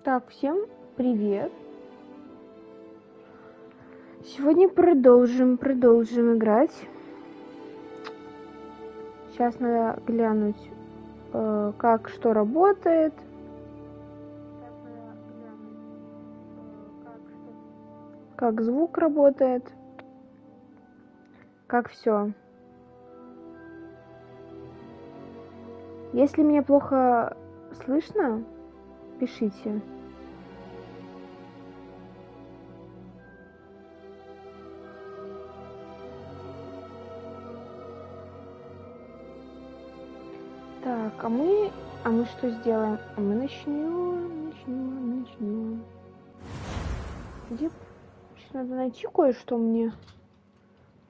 Так, всем привет. Сегодня продолжим играть. Сейчас надо глянуть, как что работает. Как звук работает. Как все. Если меня плохо слышно, пишите. Так, а мы что сделаем? Мы начнем. Где? Надо найти кое-что мне.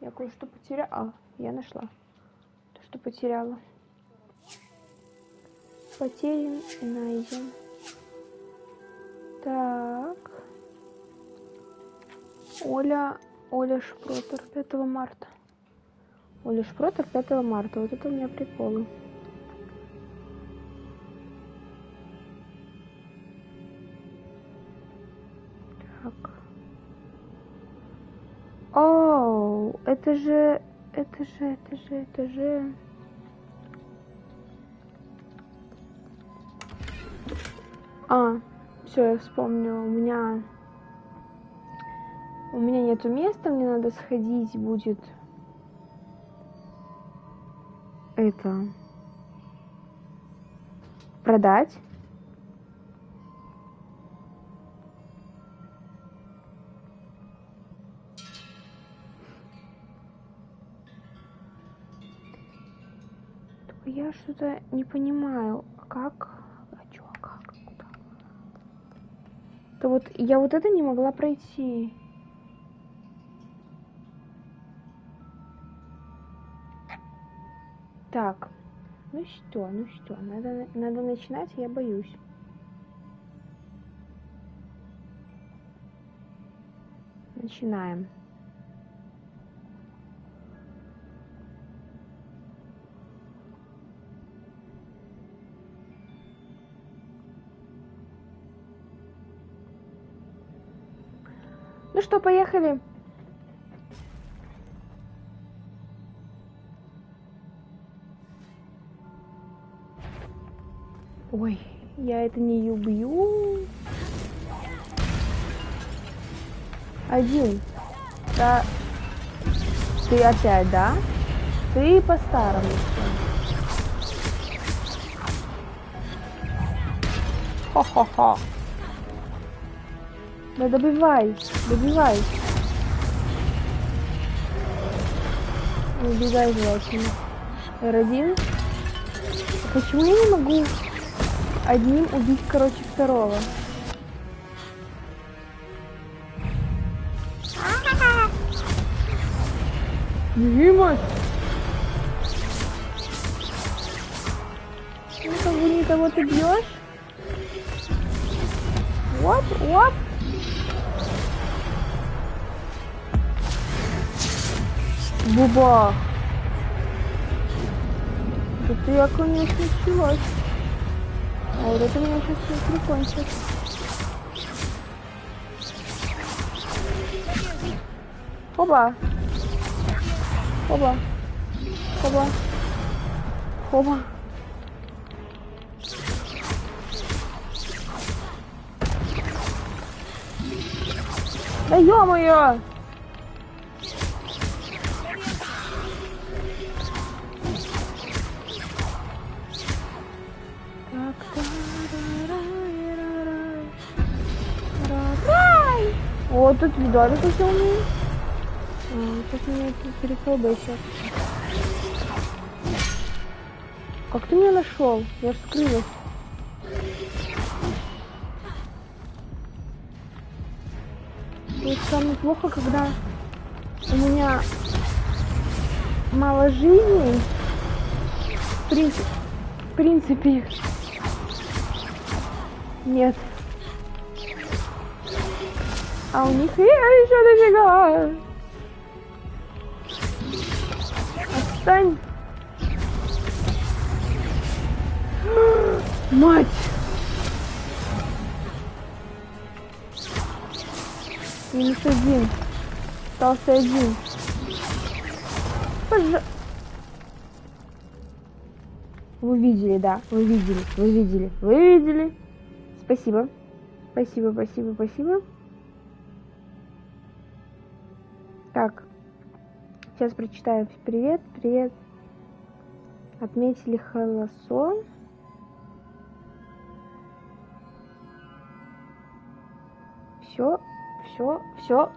Я кое-что потеряла. Я нашла. То, что потеряла. Потерян и найден. Так. Оля Шпротер 5 марта. Оля Шпротер 5 марта. Вот это у меня приколы. Так. О, это же. Все, я вспомнила. У меня нету места, мне надо сходить будет. Это. Продать. Только я что-то не понимаю. Как? Куда? Да вот я вот это не могла пройти. Так, ну что, надо начинать, я боюсь. Начинаем. Ну что, поехали. Ой, я это не убью. Один. Да. Ты опять, да? Ты по-старому. Хо-хо-хо. Да добивай. Убегай, желательно. R1. Почему я не могу одним убить, второго? Дима! Ну, как бы не того ты бьешь? Оп! Буба! Это я, конечно, началась. А вот это меня сейчас все прикончит. Хоба! Да ё-моё! Вот тут видали, как я умею. Сейчас меня перехлобыся. Как ты меня нашел? Я ж скрылась. И самое плохо, когда у меня мало жизней. В принципе, нет. А у них еще дофига. Отстань. Мать. -1. Остался 1. Вы видели, да? Вы видели. Спасибо. Спасибо. Так. Сейчас прочитаю. Привет. Отметили холосо.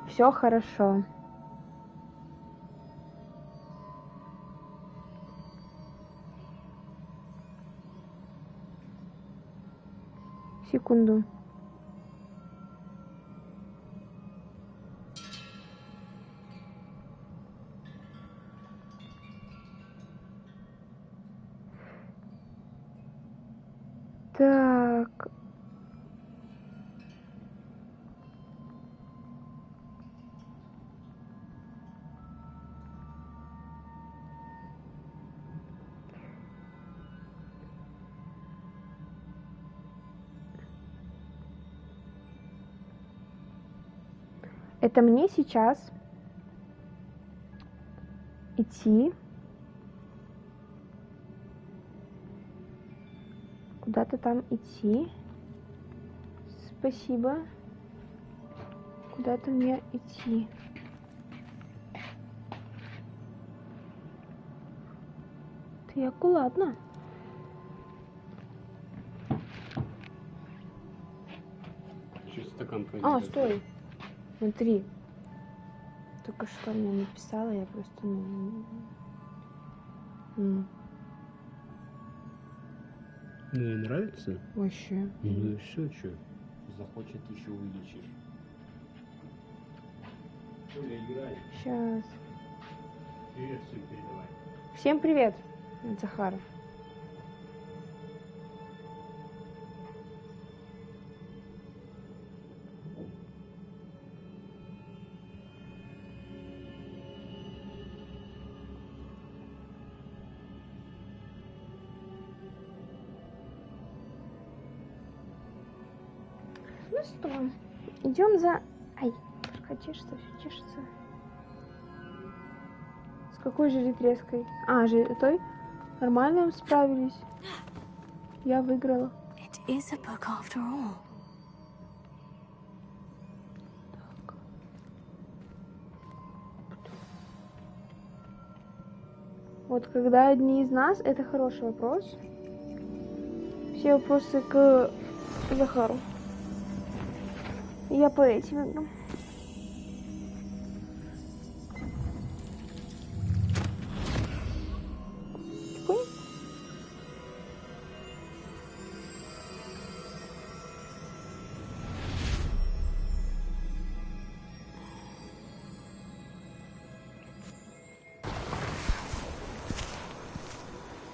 Все хорошо. Секунду. Так. Это мне сейчас идти куда-то там идти. Спасибо. Куда-то мне идти. Ты аккуратно. А, стой. Смотри. Только что мне написала, я просто Ну, ей нравится? Вообще. Ну и все, что. Захочет, еще увеличишь. Оля, играй. Сейчас. Привет всем передавай. Всем привет, Захар. Ну что, идем за... Ай, чешется, все чешется. С какой же ретреской? А, же той? Нормально справились. Я выиграла. It is a book after all. Вот когда одни из нас, это хороший вопрос. Все вопросы к Захару. Я по этим играм.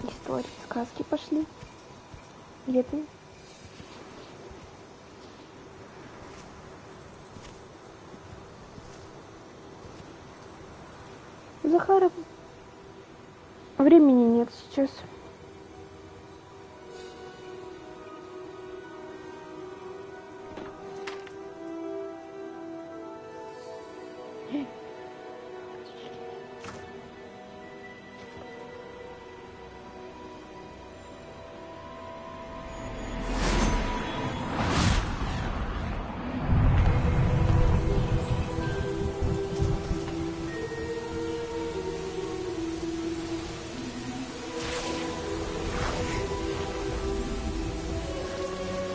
Истории, сказки пошли. Где ты? У Захара времени нет сейчас.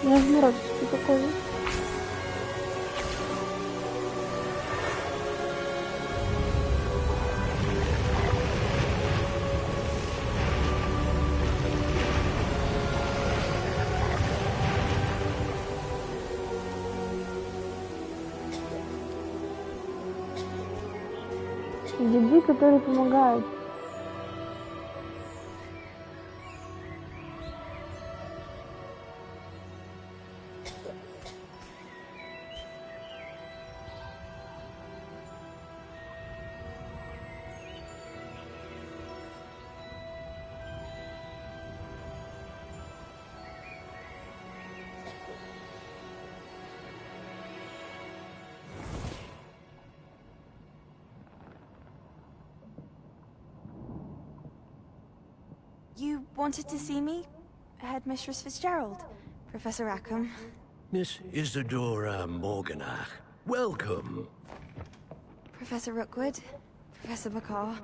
Я же рад, что такое. Деды, которые помогают. Wanted to see me? Headmistress Fitzgerald. Professor Rackham. Miss Isadora Morganach, welcome. Professor Rookwood. Professor McCaw.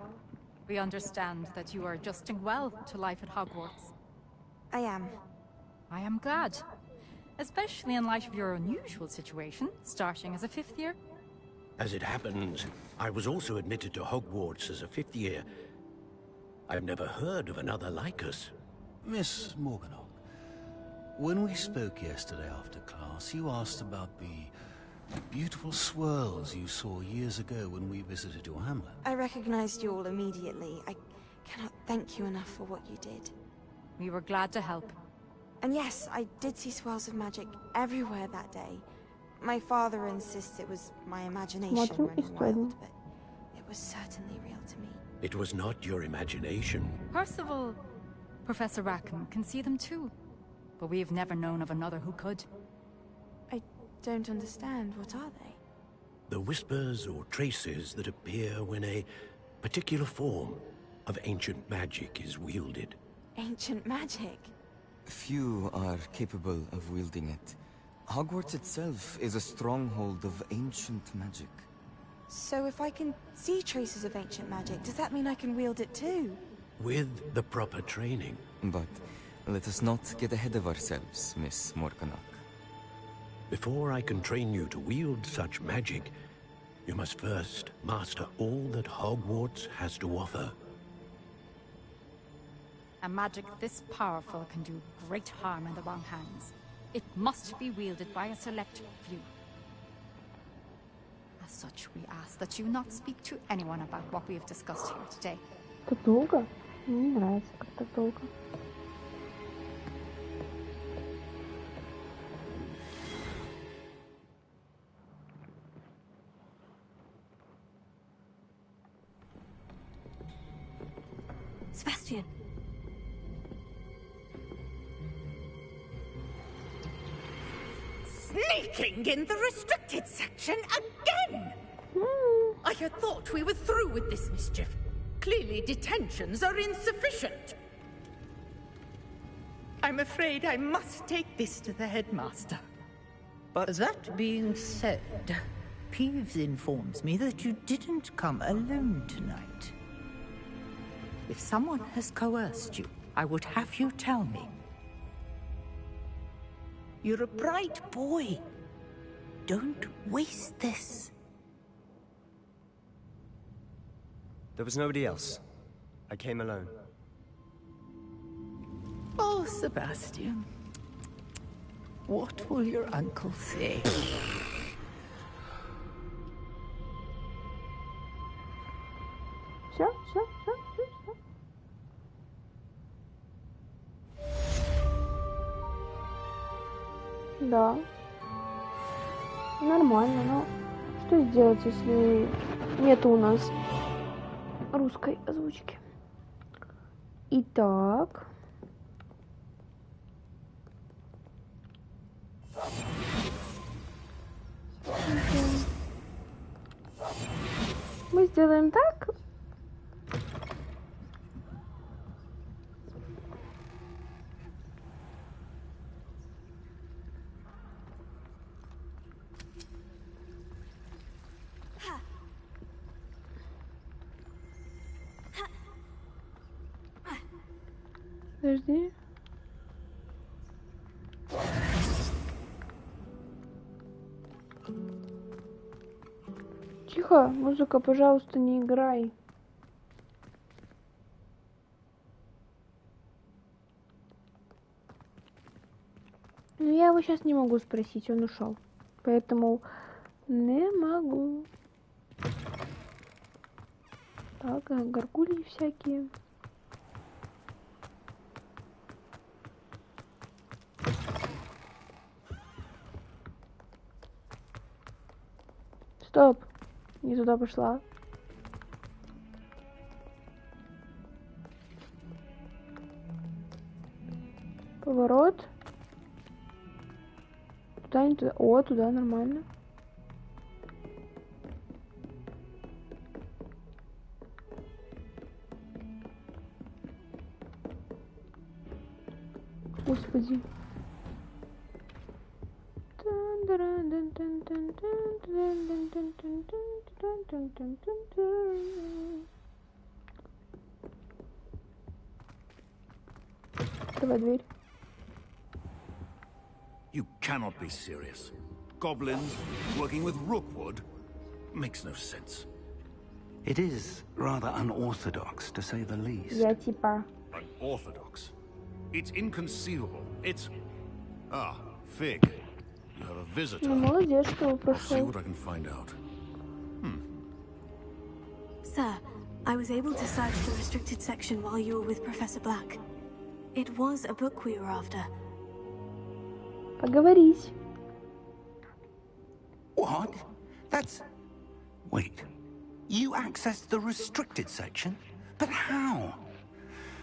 We understand that you are adjusting well to life at Hogwarts. I am. I am glad. Especially in light of your unusual situation, starting as a 5th year. As it happens, I was also admitted to Hogwarts as a 5th year. I've never heard of another like us. Miss Morganock, when we spoke yesterday after class, you asked about the beautiful swirls you saw years ago when we visited your hamlet. I recognized you all immediately. I cannot thank you enough for what you did. We were glad to help. And yes, I did see swirls of magic everywhere that day. My father insists it was my imagination running wild, but it was certainly real to me. It was not your imagination. Percival, Professor Rackham can see them too. But we have never known of another who could. I don't understand. What are they? The whispers or traces that appear when a particular form of ancient magic is wielded. Ancient magic? Few are capable of wielding it. Hogwarts itself is a stronghold of ancient magic. So if I can see traces of ancient magic, does that mean I can wield it too? With the proper training. But let us not get ahead of ourselves, Miss Morganock. Before I can train you to wield such magic, you must first master all that Hogwarts has to offer. A magic this powerful can do great harm in the wrong hands. It must be wielded by a select few. As such, we ask that you not speak to anyone about what we have discussed here today. Так долго? Мне не нравится, как так долго. Sebastian! Sneaking in the restricted section again! I had thought we were through with this mischief. Clearly detentions are insufficient. I'm afraid I must take this to the headmaster. But that being said, Peeves informs me that you didn't come alone tonight. If someone has coerced you, I would have you tell me. You're a bright boy. Don't waste this. There was nobody else. I came alone. Oh, Sebastian. What will your uncle say? Все. Да. Нормально, но что сделать, если нету у нас русской озвучки? Итак. Мы сделаем так. Подожди. Тихо, музыка, пожалуйста, не играй. Но я его сейчас не могу спросить, он ушел. Поэтому не могу. Так, горгульи всякие. Стоп, не туда пошла. Поворот. Туда, не туда. О, туда, нормально. Господи. Открывай дверь. You cannot be serious. Goblins working with Rookwood makes no sense. It is rather unorthodox, to say the least. Я типа... Unorthodox? It's inconceivable. It's... Ah, Fig. You have a visitor. Ну, молодец, что I'll see прошел. what I can find out. Sir, I was able to search the restricted section while you were with Professor Black. It was a book we were after. Поговорить. What? That's... Wait. You accessed the restricted section? But how?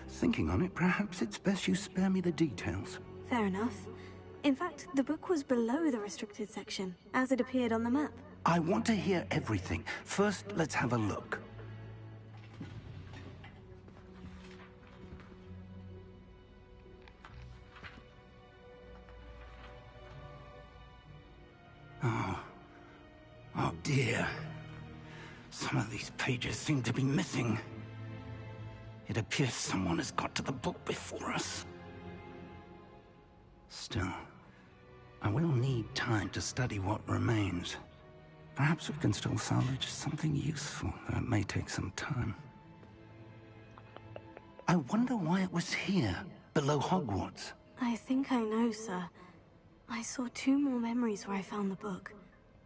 Thinking on it, perhaps it's best you spare me the details. Fair enough. In fact, the book was below the restricted section, as it appeared on the map. I want to hear everything. First, let's have a look. Oh dear. Some of these pages seem to be missing. It appears someone has got to the book before us. Still, I will need time to study what remains. Perhaps we can still salvage something useful, though it may take some time. I wonder why it was here, below Hogwarts. I think I know, sir. I saw 2 more memories where I found the book.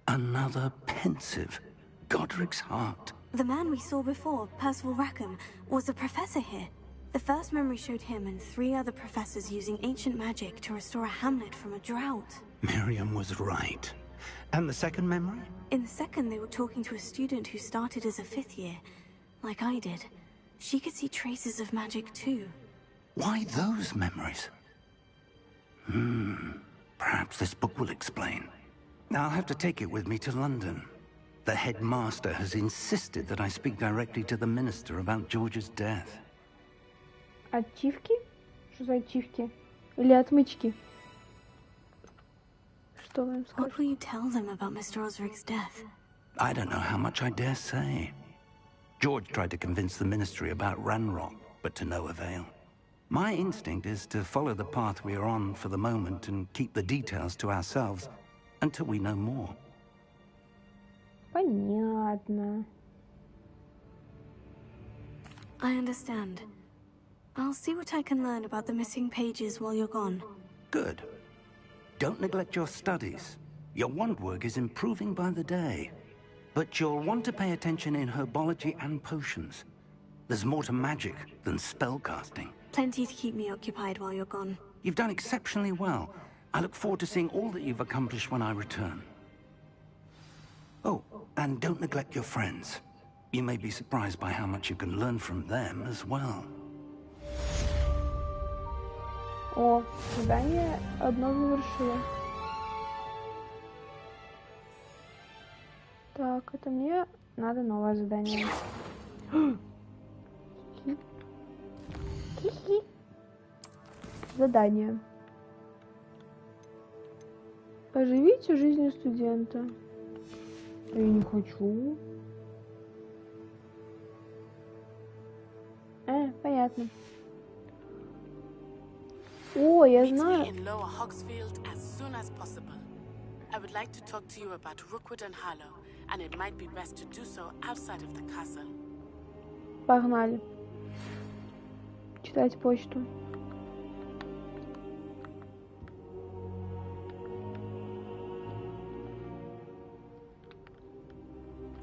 Another pensive. Godric's heart. The man we saw before, Percival Rackham, was a professor here. The first memory showed him and 3 other professors using ancient magic to restore a hamlet from a drought. Miriam was right. And the second memory? In the second, they were talking to a student who started as a 5th year, like I did. She could see traces of magic too. Why those memories? Perhaps this book will explain. I'll have to take it with me to London. The headmaster has insisted that I speak directly to the minister about George's death. Ачивки? Что за ачивки? Или отмычки? Что вы им скажете? What will you tell them about Mr. Osric's death? I don't know how much I dare say. George tried to convince the ministry about Ranrock, but to no avail. My instinct is to follow the path we are on for the moment and keep the details to ourselves until we know more. Понятно. I understand. I'll see what I can learn about the missing pages while you're gone. Good. Don't neglect your studies. Your wand work is improving by the day. But you'll want to pay attention in herbology and potions. There's more to magic than spellcasting. Plenty to keep me occupied while you're gone. You've done exceptionally well. I look forward to seeing all that you've accomplished when I return. Oh, and don't neglect your friends. You may be surprised by how much you can learn from them as well. О, задание одно завершила. Так, это мне надо новое задание. Хи-хи. Задание. Поживите жизнью студента. Я не хочу. Понятно. О, я знаю. in Lower Hogsfield as soon as possible. I would like to talk to you about Rookwood and Harlow, and it might be best to do so outside of the castle. Погнали. Читать почту.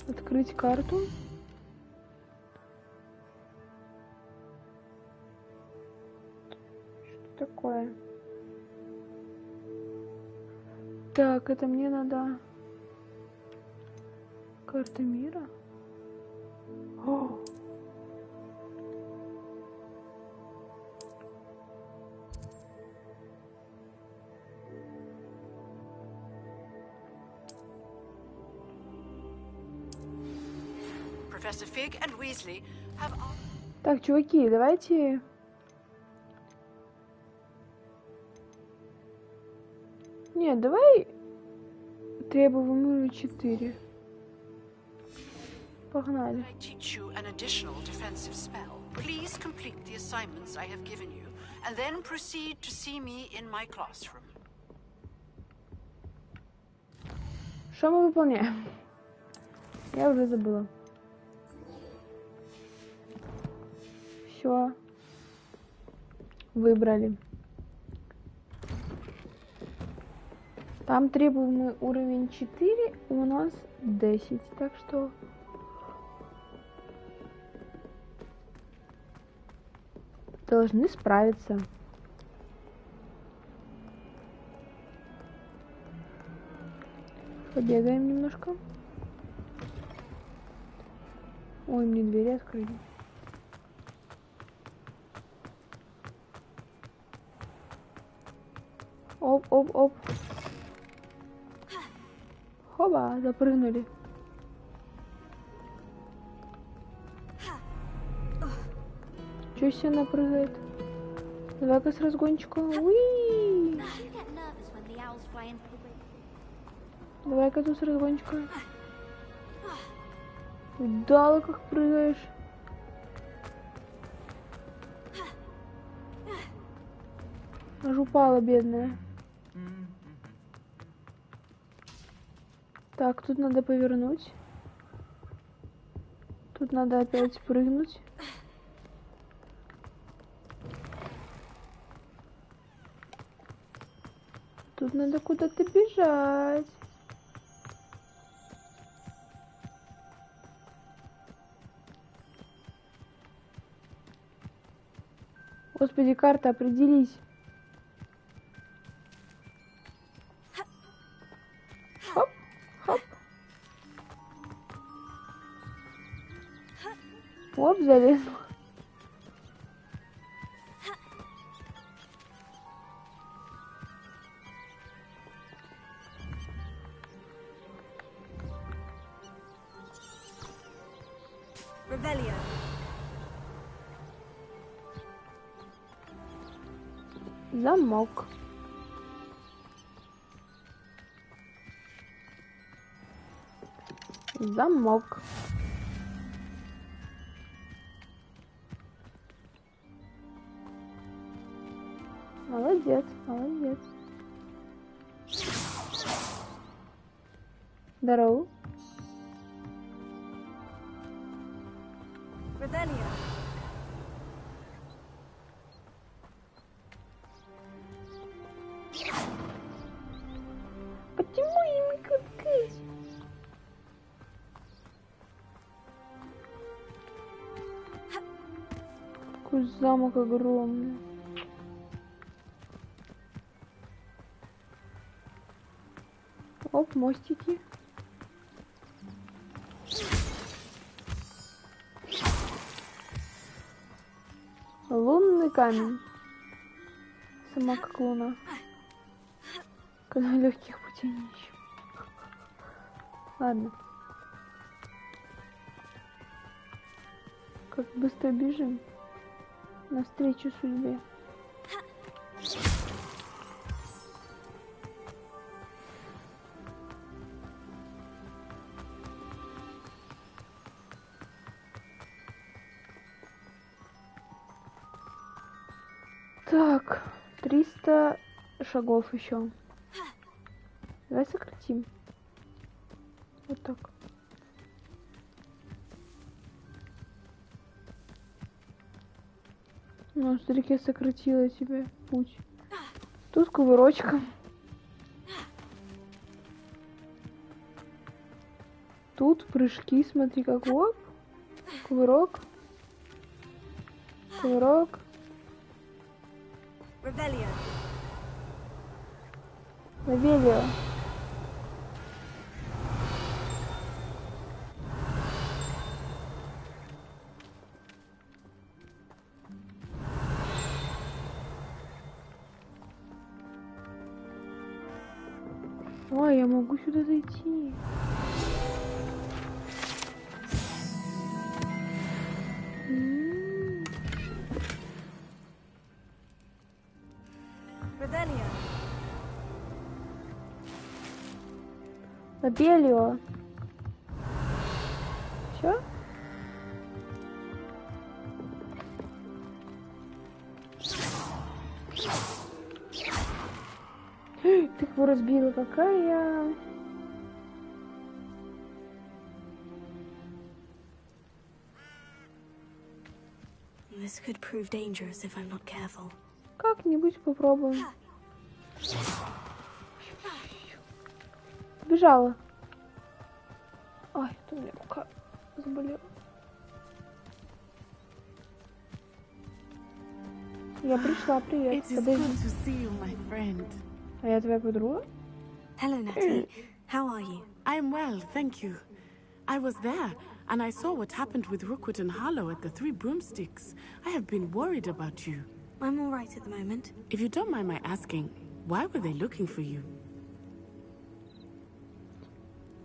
Открыть карту. Что такое? Так, это мне надо... Карта мира? О! Professor Fig and Weasley have... Так, чуваки, давайте... Нет, давай требуем уровень 4. Погнали. I teach you an additional defensive spell. Please complete the assignments I have given you, and then proceed to see me in my classroom. Что мы выполняем? Я уже забыла. Все. Выбрали. Там требуемый уровень 4, у нас 10, так что... Должны справиться. Побегаем немножко. Ой, мне двери открыли. Оп, оп, оп. Хоба, запрыгнули. Чё себе она прыгает? Давай-ка с разгончика. Уи! Давай-ка тут с разгончика. Удало как прыгаешь. Аж упала, бедная. Так, тут надо повернуть. Тут надо опять прыгнуть. Тут надо куда-то бежать. Господи, карта, определись. Хоп, хоп. Оп, залезла. Замок. Замок. Молодец, молодец. Здорово. Почему им открыть? Какой замок огромный. Оп, мостики. Лунный камень. Сама как луна. Когда легких путей не ищу. Ладно. Как быстро бежим. Навстречу судьбе. Так, 300 шагов еще. Давай сократим. Вот так. Ну, вдалеке сократила тебе путь. Тут кувырочком. Тут прыжки, смотри, как вот. Кувырок. Кувырок. Лавелио. Ой, я могу сюда зайти. Лабелио. Все? Ты его разбила, какая? This could prove dangerous if I'm not careful. Как-нибудь попробуем. Бежала. Ой, это у меня рука заболела. Я пришла, привет. Подожди. А я твоя подруга? Hello, Natty. How are you? I'm well, thank you. I was there, and I saw what happened with Rookwood and Harlow at the Three Broomsticks. I have been worried about you. I'm all right at the moment. If you don't mind my asking, why were they looking for you?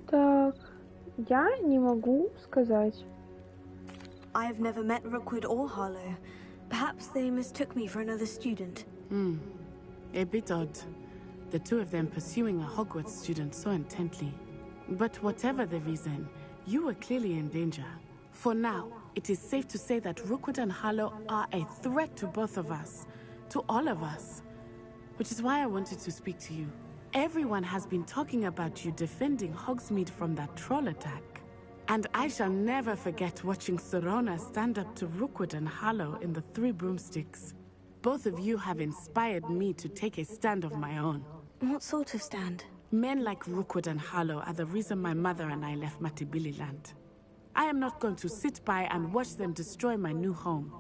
Так, я не могу сказать. I've never met Rookwood or Harlow. Perhaps they mistook me for another student. A bit odd. The two of them pursuing a Hogwarts student so intently. But whatever the reason, you were clearly in danger. For now, it is safe to say that Rookwood and Harlow are a threat to both of us. To all of us. Which is why I wanted to speak to you. Everyone has been talking about you defending Hogsmeade from that troll attack. And I shall never forget watching Serona stand up to Rookwood and Harlow in the Three Broomsticks. Both of you have inspired me to take a stand of my own. What sort of stand? Men like Rookwood and Harlow are the reason my mother and I left Matibili Land. I am not going to sit by and watch them destroy my new home.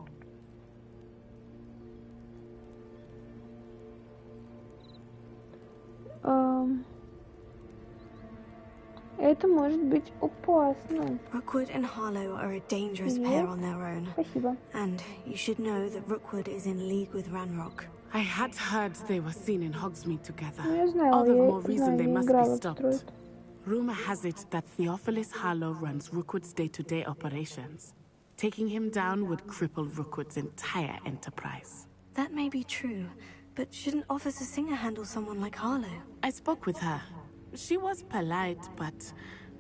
Это может быть опасно. Rookwood and Harlow are a dangerous pair on their own. Спасибо. And you should know that Rookwood is in league with Ranrock. I had heard they were seen in Hogsmeade together. Ну, я знала, All the я more reason they знаю, я must be играла в stopped. Тройд. Rumor has it that Theophilus Harlow runs Rookwood's day-to-day operations. Taking him down would cripple Rookwood's entire enterprise. That may be true, but shouldn't Officer Singer handle someone like Harlow? I spoke with her. She was polite, but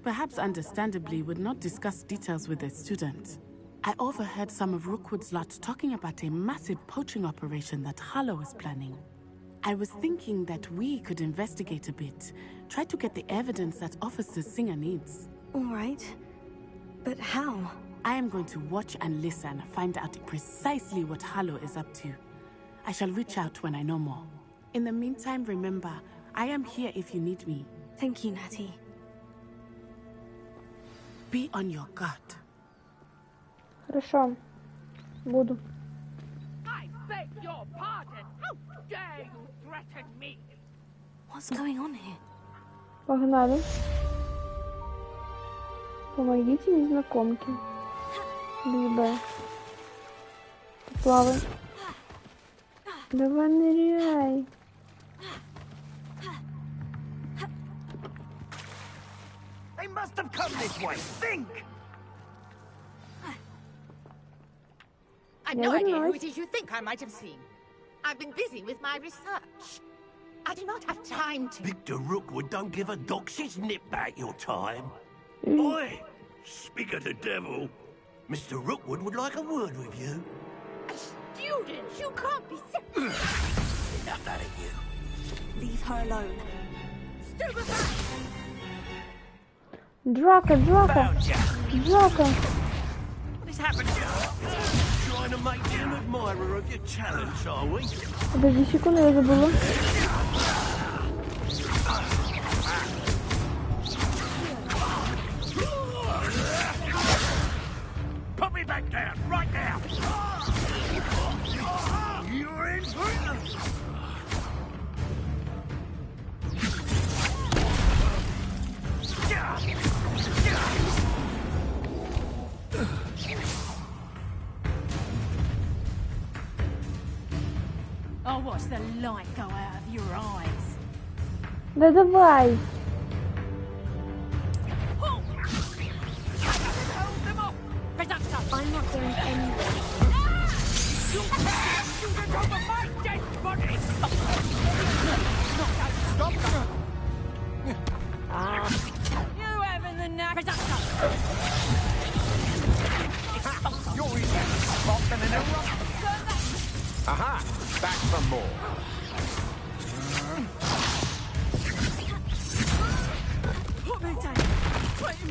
perhaps understandably would not discuss details with a student. I overheard some of Rookwood's lot talking about a massive poaching operation that Harlow is planning. I was thinking that we could investigate a bit, try to get the evidence that Officer Singer needs. All right. But how? I am going to watch and listen, find out precisely what Harlow is up to. I shall reach out when I know more. In the meantime, remember, I am here if you need me. Thank you, Natty. Be on your guard. Хорошо. Буду. I beg your pardon. How dare you threaten me? What's going on here? Погнали. Помогите незнакомке. Либо плавай. Давай ныряй. They must have come this way. Think! I've no idea who it is you think I might have seen. I've been busy with my research. I do not have time to... Victor Rookwood don't give a doxy's nip back your time. Boy, speak of the devil. Mr. Rookwood would like a word with you. A student? You can't be serious. Enough out of you. Leave her alone. Stupefy! Драка, драка. Драка. What has happened here? Trying to make you an admirer of your talents, are we? Подожди секунду, я забыла. Put me back down, right now. You're in for it. I'll watch the light go out of your eyes. Да давай. I'm not going anywhere. You can't shoot it over my dead body. Stop.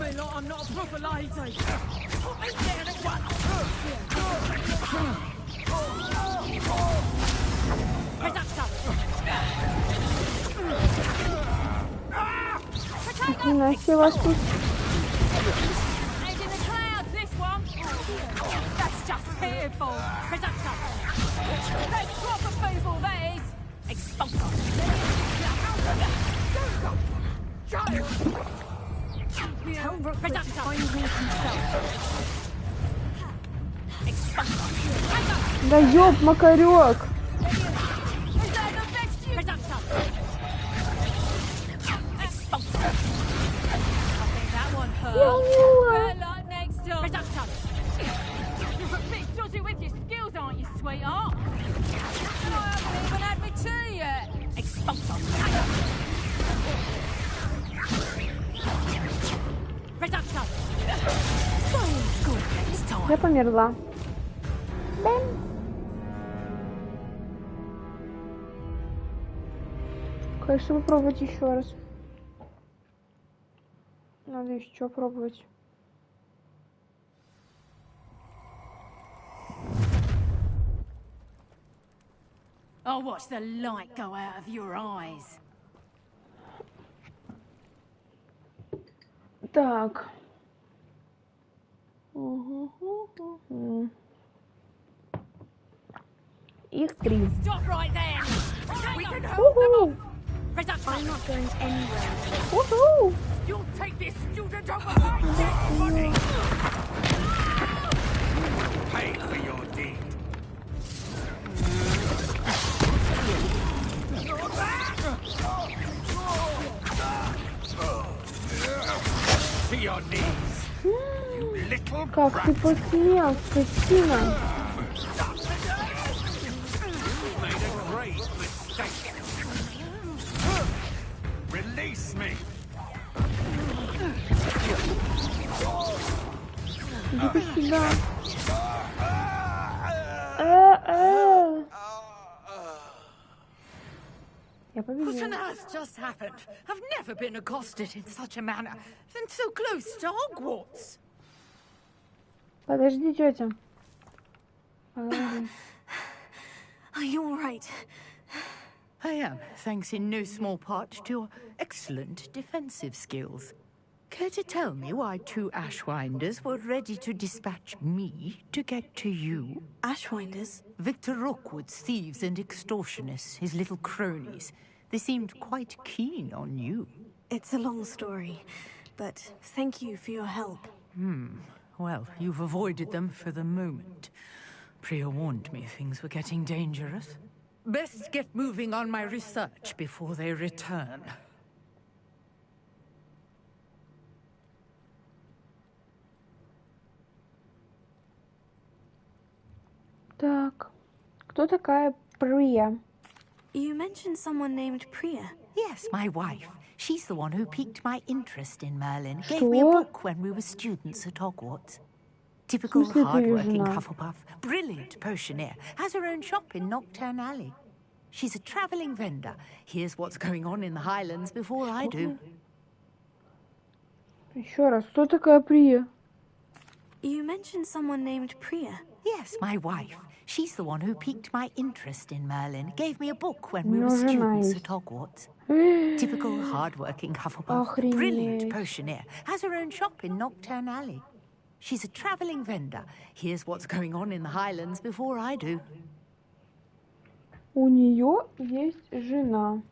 me like I'm not a proper lady. Put me down at once. Иначе вас тут... That's just fearful. Production. Let's drop a foosball, that is. Expulsor. Tell Rookwood to find me himself. Expulsor. Да ёб, макарёк! Я умела! You're a bit dodgy with your skills, aren't you, sweetheart? And I haven't even had my tea yet. Expulsor. Reduction. Я померла. Бэм. Конечно, попробовать еще раз. Надо еще пробовать. I'll watch the light go out of your eyes. Так. Их 3. Stop right there. We can help them off. I'm not going anywhere. Woohoo! You'll take this student over my dead body. Pay for your deed. To your knees, you little Как ты посмел, скотина? made a great mistake. Release me. Иди сюда. Я What on победила. earth just happened? I've never been accosted in such a manner, and so close to Hogwarts. Подожди, тетя. Подожди. Are you all right? I am, thanks in no small part to your excellent defensive skills. Care to tell me why 2 Ashwinders were ready to dispatch me to get to you? Ashwinders? Victor Rookwood's thieves and extortionists, his little cronies. They seemed quite keen on you. It's a long story, but thank you for your help. Well, you've avoided them for the moment. Priya warned me things were getting dangerous. Best get moving on my research before they return. Так. Кто такая Прия? You mentioned someone named Priya. Yes, my wife. She's the one who piqued my interest in Merlin. Что? Gave me a book when we were students at Hogwarts. Typical В смысле, это её hard-working жена? Hufflepuff. Brilliant potioneer. Has her own shop in Nocturne Alley. She's a travelling vendor. Here's what's going on in the Highlands before I do. Еще раз. Кто такая Прия? You mentioned someone named Priya. Yes, my wife. She's the one who piqued my interest in Merlin. Gave me a book when we Ну, were жена students есть. at Hogwarts. Typical hard-working Hufflepuff. Охренеть. Brilliant potioneer. Has her own shop in Nocturne Alley. She's a travelling vendor. Here's what's going on in the Highlands before I do. У нее есть жена.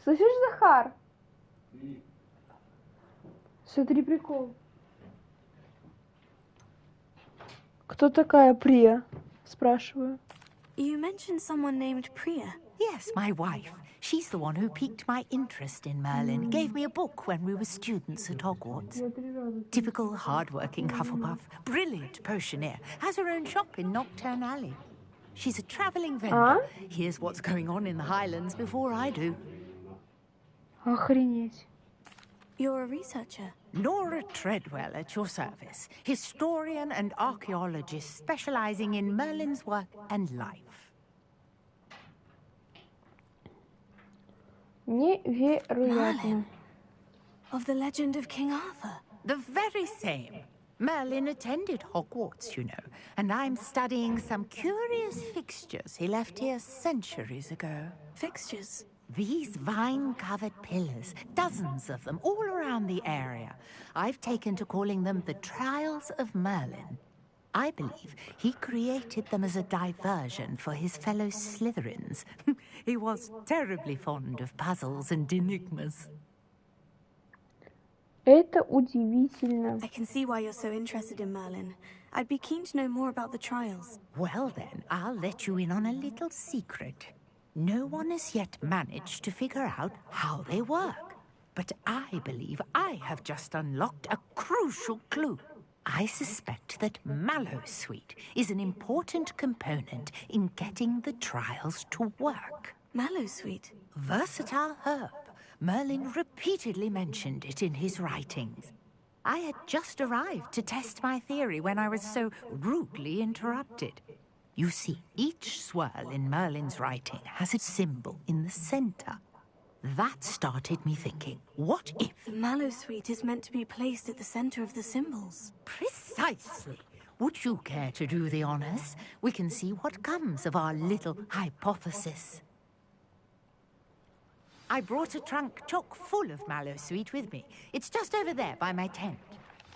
Слышишь, Захар? Смотри, прикол. Кто такая Прия? Спрашиваю. You mentioned someone named Priya. Yes, my wife. She's the one who piqued my interest in Merlin. Gave me a book when we were students at Hogwarts. Я 3 раза. Typical hard-working Hufflepuff. Brilliant potioneer. Has her own shop in Nocturne Alley. She's a travelling vendor. Here's what's going on in the Highlands before I do. Охренеть. You're a researcher. Nora Treadwell at your service. Historian and archaeologist specialising in Merlin's work and life. Невероятно. Of the legend of King Arthur. The very same. Merlin attended Hogwarts, you know, and I'm studying some curious fixtures he left here centuries ago. Fixtures? These vine-covered pillars, dozens of them, all around the area. I've taken to calling them the Trials of Merlin. I believe he created them as a diversion for his fellow Slytherins. He was terribly fond of puzzles and enigmas. Это удивительно. I can see why you're so interested in Merlin. I'd be keen to know more about the trials. Well then, I'll let you in on a little secret. No one has yet managed to figure out how they work. But I believe I have just unlocked a crucial clue. I suspect that Mallowsweet is an important component in getting the trials to work. Mallowsweet? Versatile herb. Merlin repeatedly mentioned it in his writings. I had just arrived to test my theory when I was so rudely interrupted. You see, each swirl in Merlin's writing has a symbol in the center. That started me thinking, what if... The Mallowsweet is meant to be placed at the center of the symbols. Precisely. Would you care to do the honors? We can see what comes of our little hypothesis. I brought a trunk chock full of Mallowsweet with me. It's just over there by my tent.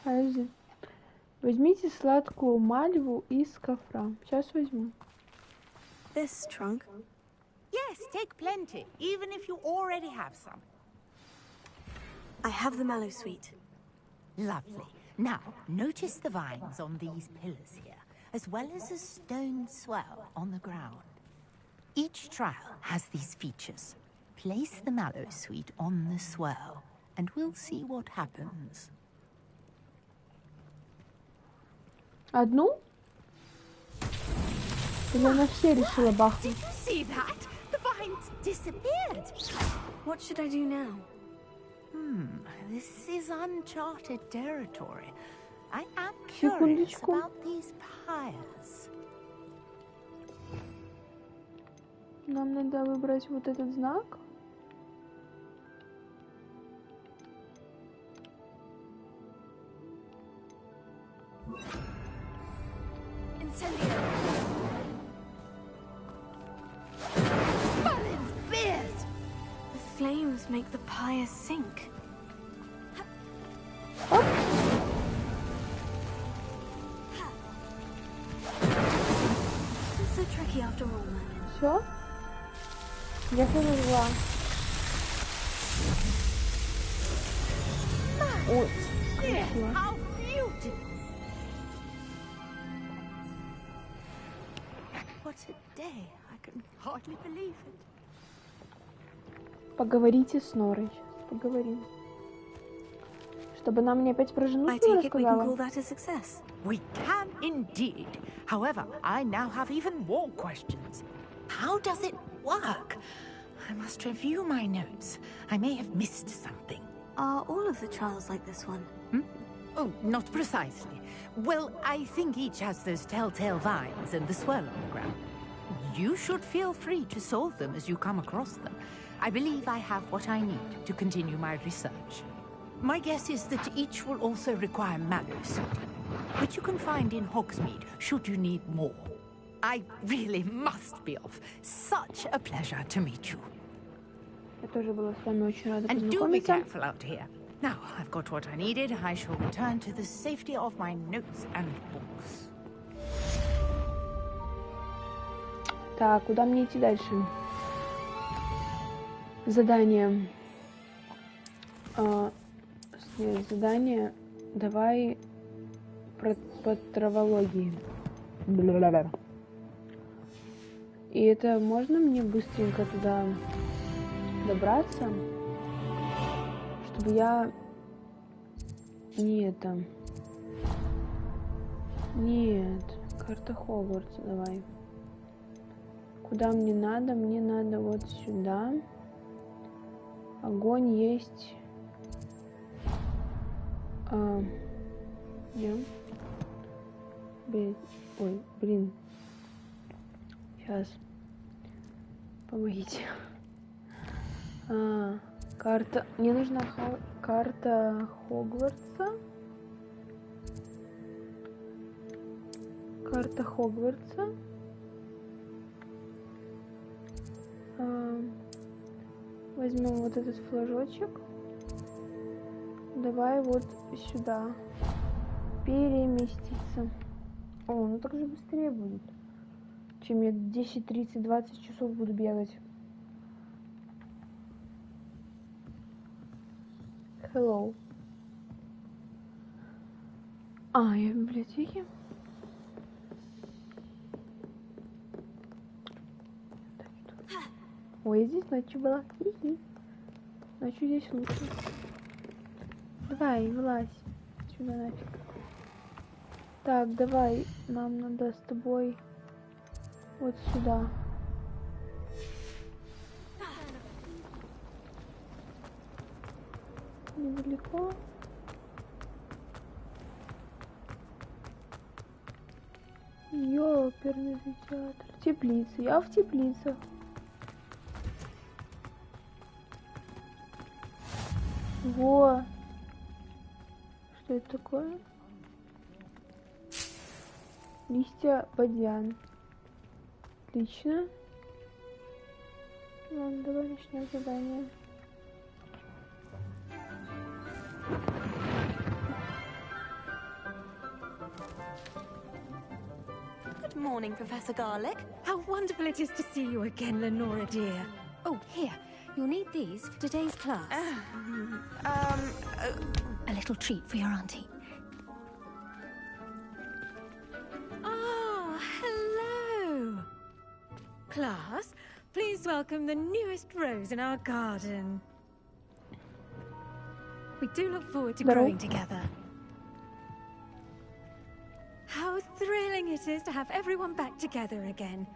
Подожди. Возьмите сладкую мальву из кофра. Сейчас возьму. This trunk? Yes, take plenty, even if you already have some. I have the Mallowsweet. Lovely. Now, notice the vines on these pillars here, as well as a stone swell on the ground. Each trial has these features. Place the Mallowsweet on the swell, and we'll see what happens. Одну? Или она все решила бахнуть? Did you see that? The vines disappeared. What should I do now? This is uncharted territory. I am curious about these pyres. Нам надо выбрать вот этот знак. Merlin's beard! The flames make the pyre sink. It's so tricky after all, Merlin. Все? Я повезла. Ой, How beautiful! What a day! I can hardly believe it. Поговорите с Норой. Сейчас поговорим. Чтобы нам мне опять про жену рассказала. We can indeed. However, I now have even more questions. How does it work? I must review my notes. I may have missed something. Are all of the trials like this one? Oh, not precisely. Well, I think each has those telltale vines and the swirl on the ground. You should feel free to solve them as you come across them. I believe I have what I need to continue my research. My guess is that each will also require Mallowsweet, which you can find in Hogsmeade should you need more. I really must be off. Such a pleasure to meet you. Я тоже была с вами очень рада And do be познакомиться. careful out here. Now, I've got what I needed. I shall return to the safety of my notes and books. Так, куда мне идти дальше? Задание. Задание. Давай по травологии. Бла-бла-бла. И это можно мне быстренько туда добраться? Чтобы я не это... Нет. Карта Хогвартса, давай. Куда мне надо? Мне надо вот сюда. Огонь есть. Ой, блин. Сейчас. Помогите. Карта. Мне нужна карта Хогвартса. Карта Хогвартса. Возьмем вот этот флажочек. Давай вот сюда. Переместиться. О, ну так же быстрее будет, чем я 10, 30, 20 часов буду бегать. Hello. Я в библиотеке. Ой, я здесь ночью была. Хи-хи. Ночью здесь лучше. Давай, вылазь. Сюда нафиг. Так, давай. Нам надо с тобой вот сюда. Недалеко. Ёперный театр. Теплицы. Я в теплицах. Во. Что это такое? Листья бадьян. Отлично. Ладно, давай начнем задание. Good morning, Professor Garlic. How wonderful it is to see you again, Lenora dear. Oh, here. You'll need these for today's class. A little treat for your auntie. Oh, hello. Class, please welcome the newest rose in our garden. We do look forward to growing together. How thrilling it is to have everyone back together again.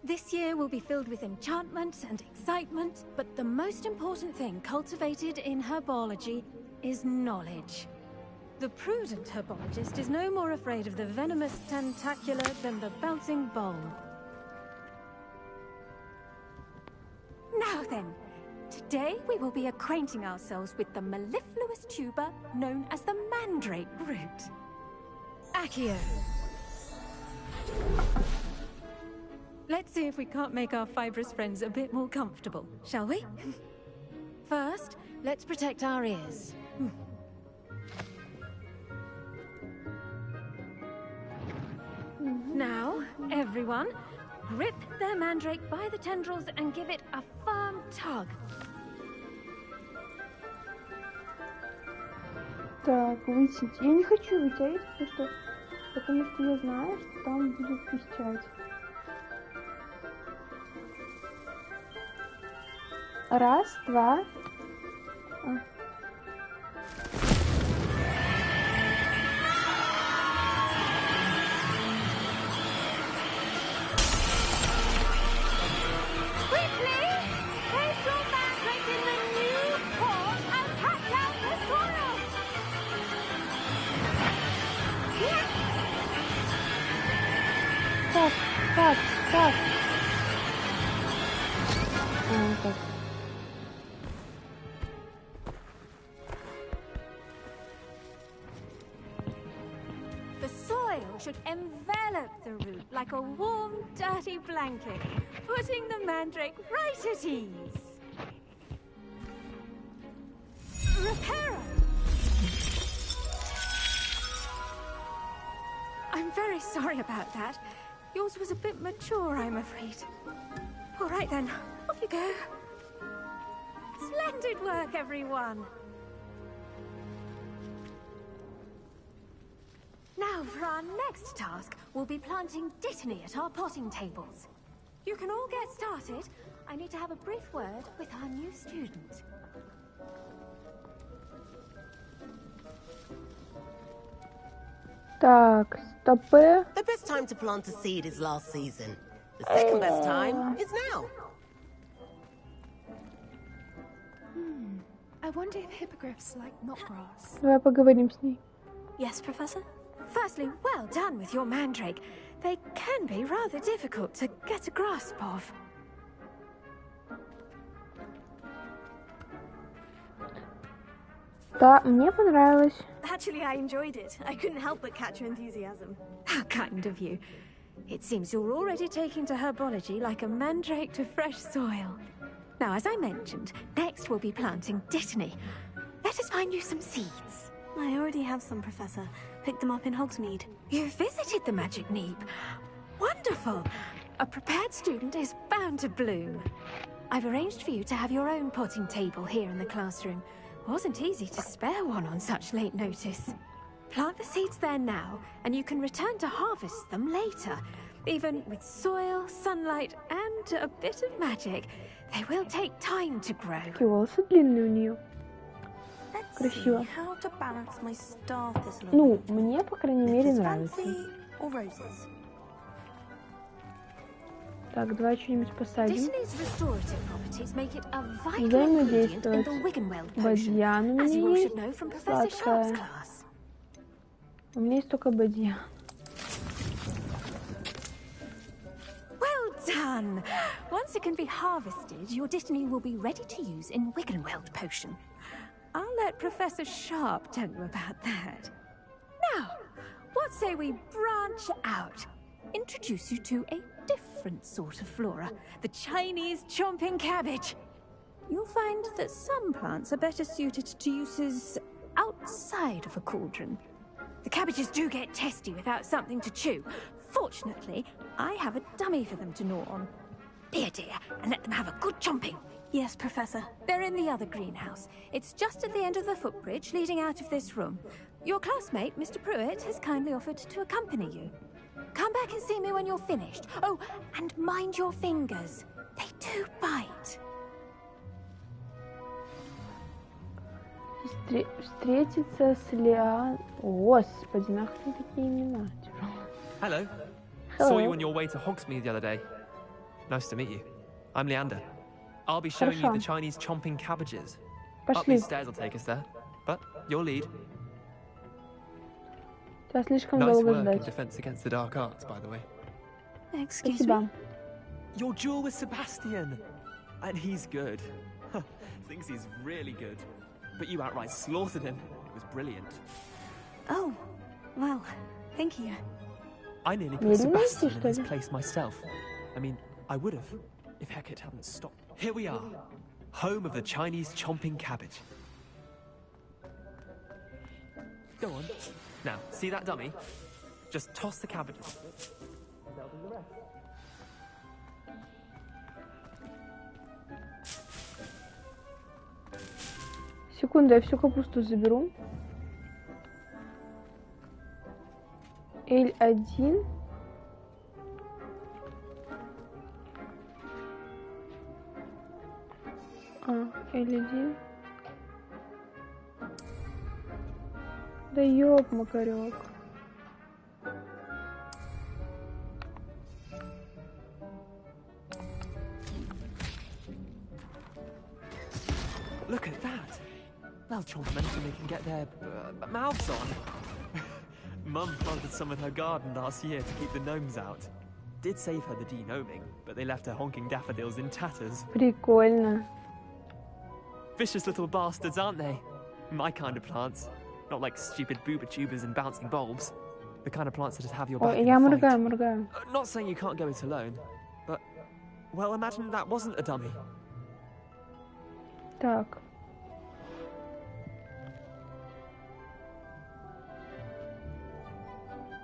This year will be filled with enchantment and excitement, but the most important thing cultivated in herbology is knowledge. The prudent herbologist is no more afraid of the venomous tentacular than the bouncing bowl. Now then, today we will be acquainting ourselves with the mellifluous tuber known as the mandrake root. Accio. Let's see if we can't make our fibrous friends a bit more comfortable, shall we? First, let's protect our ears. Now, everyone, grip their mandrake by the tendrils and give it a firm tug. Так, вытянуть. Я не хочу вытягивать, потому что я знаю, что там будет пищать. Раз, два. Так. Так. The soil should envelop the root like a warm, dirty blanket, putting the mandrake right at ease. Reparo! I'm very sorry about that. Yours was a bit mature, I'm afraid. All right then, off you go. Splendid work, everyone. Now, for our next task, we'll be planting dittany at our potting tables. You can all get started. I need to have a brief word with our new student. Так, стопы. The best time to plant a seed is last season. The second best time is now. I wonder if hippogriffs like knotgrass. Давай поговорим с ней. Yes, Professor? Firstly, well done with your mandrake. They can be rather difficult to get a grasp of. Да, мне понравилось. Actually, I enjoyed it. I couldn't help but catch your enthusiasm. How kind of you. It seems you're already taking to herbology like a mandrake to fresh soil. Now, as I mentioned, next we'll be planting dittany. Let us find you some seeds. I already have some, Professor. Picked them up in Hogsmeade. You visited the Magic Neep. Wonderful. A prepared student is bound to bloom. I've arranged for you to have your own potting table here in the classroom. Wasn't easy to spare one on such late notice. Plant the seeds there now, and you can return to harvest them later. Even with soil, sunlight, and a bit of magic, they will take time to grow. Волосы длинные у нее. Красиво. Ну, мне, по крайней мере, нравится. Так, давай что-нибудь посадим. Взаимодействовать. Бадьян у меня есть. Сладкая. У меня есть только бадьян. Well done! Once it can be harvested, your dittany will be ready to use in Wiggenweld potion. I'll let Professor Sharp tell you about that. Now, what say we branch out? Introduce you to a different sort of flora, the Chinese chomping cabbage. You'll find that some plants are better suited to uses outside of a cauldron. The cabbages do get testy without something to chew. Fortunately, I have a dummy for them to gnaw on. Be a dear, and let them have a good chomping. Yes, Professor. They're in the other greenhouse. It's just at the end of the footbridge leading out of this room. Your classmate, Mr. Pruitt, has kindly offered to accompany you. Come back and see me when you're finished. Oh, and mind your fingers. They do bite. Встретиться с Лиан... Господи, нахрен такие имена? Hello. Hello. Saw you on your way to Hogsmeade the other day. Nice to meet you. I'm Leander. I'll be showing you the Chinese chomping cabbages. Up these stairs will take us there. But your lead. Тебя слишком Nice долго work in ждать. defense against the dark arts, by the way. Excuse Спасибо. me. Your duel with Sebastian. And he's good. Thinks he's really good. But you outright slaughtered him. It was brilliant. Oh, well, thank you. I nearly put Sebastian in his place myself. I mean, I would have, if Hecate hadn't stopped. Here we are, home of the Chinese chomping cabbage. Go on. Now, see that dummy? Just toss the cabbages. And they'll do the rest. Секунду, я всю капусту заберу. L1. L1. Да ёб, макарёк. Look at that. They'll chomp them until they can get their mouths on. Mum planted some in her garden last year to keep the gnomes out. Did save her the de-gnoming, but they left her honking daffodils in tatters. Прикольно. Vicious little bastards, aren't they? My kind of plants. Not like stupid booba tubers and bouncing bulbs. The kind of plants that just have your back Ой, in я a моргаю, fight. моргаю. Not saying you can't go it alone, but... Well, imagine that wasn't a dummy. Так.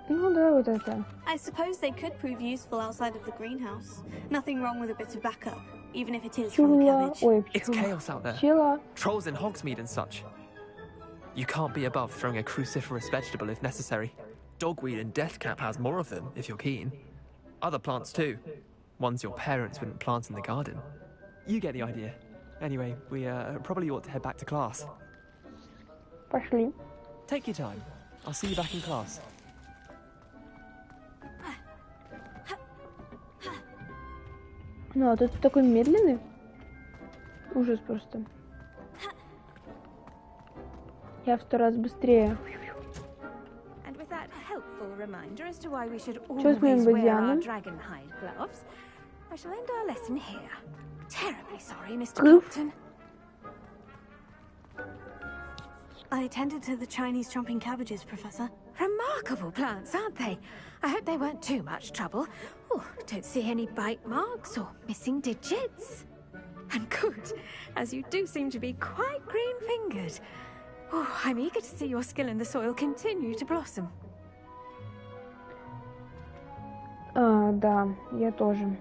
Ну да, вот это. I suppose they could prove useful outside of the greenhouse. Nothing wrong with a bit of backup, even if it is from a cabbage. Ой, It's chaos out there. Пчела. Trolls in Hogsmeade and such. You can't be above throwing a cruciferous vegetable if necessary. Dogweed and deathcap has more of them, if you're keen. Other plants too. Ones your parents wouldn't plant in the garden. You get the idea. Anyway, we probably ought to head back to class. Пошли. Take your time. I'll see you back in class. Ну, а тут такой медленный. Ужас просто. Я в 100 раз быстрее. And with that helpful reminder as to why we should Чё с моим always wear our бадьяном? dragon hide gloves, I shall end our lesson here. Terribly sorry, Mr. Клюв. Compton. I tended to the Chinese chomping cabbages, Professor. Remarkable plants, aren't they? I hope they weren't too much trouble. Oh, don't see any bite marks or missing digits. And good, as you do seem to be quite green-fingered. Oh, I'm eager to see your skill in the soil continue to blossom. Да, я тоже.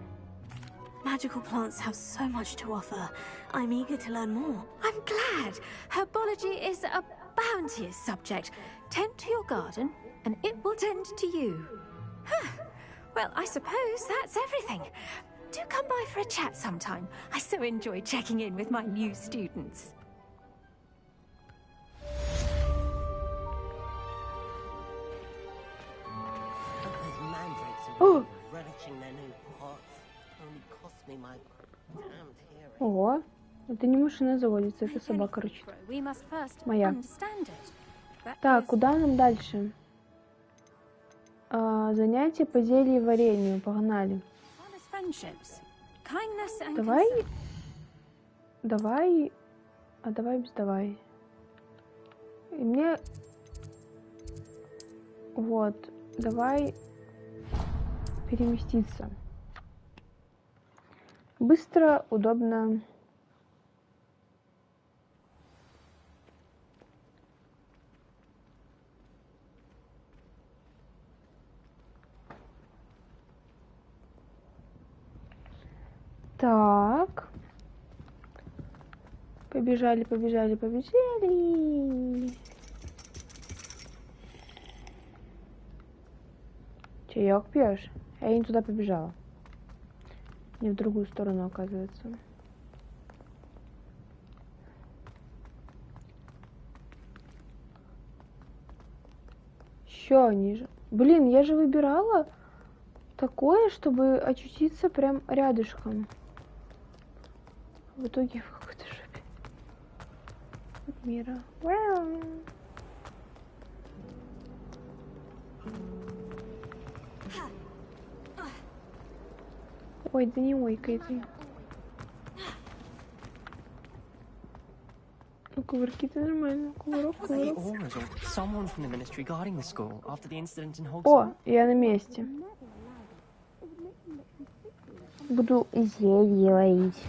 Magical plants have so much to offer. I'm eager to learn more. I'm glad. Herbology is a bounteous subject. Tend to your garden, and it will tend to you. Huh. Well, I suppose that's everything. Do come by for a chat sometime. I so enjoy checking in with my new students. Oh. Relishing their new pots only cost me my damned hearing. Ого, это не машина заводится, это собака рычит. Моя. Так, куда нам дальше? Занятия по зелью и варенью. Погнали. Давай. А давай без давай. И мне... Вот. Давай переместиться. Быстро, удобно. Так. Побежали. Чаек пьешь? Я не туда побежала. Не в другую сторону, оказывается. Еще ниже. Блин, я же выбирала такое, чтобы очутиться прям рядышком. В итоге в какой-то жопе. От мира. Ой, да не ойкай ты. Ну, кувырки-то нормально. Кувырок. О, я на месте. Буду зелье варить.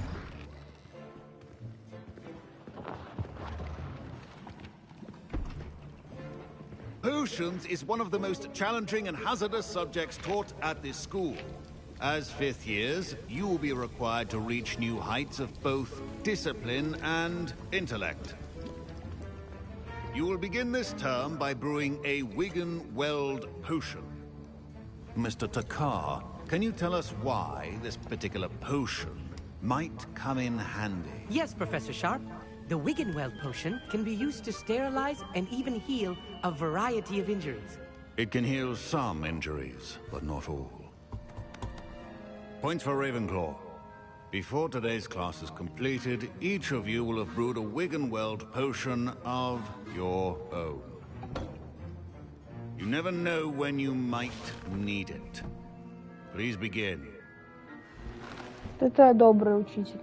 Potions is one of the most challenging and hazardous subjects taught at this school. As fifth years, you will be required to reach new heights of both discipline and intellect. You will begin this term by brewing a Wigan-Weld potion. Mr. Takar, can you tell us why this particular potion might come in handy? Yes, Professor Sharp. The Wigan-Weld potion can be used to sterilize and even heal a variety of injuries. It can heal some injuries, but not all. Points for Ravenclaw. Before today's class is completed, each of you will have brewed a Wigan-Weld potion of your own. You never know when you might need it. Please begin. Это добрый учитель.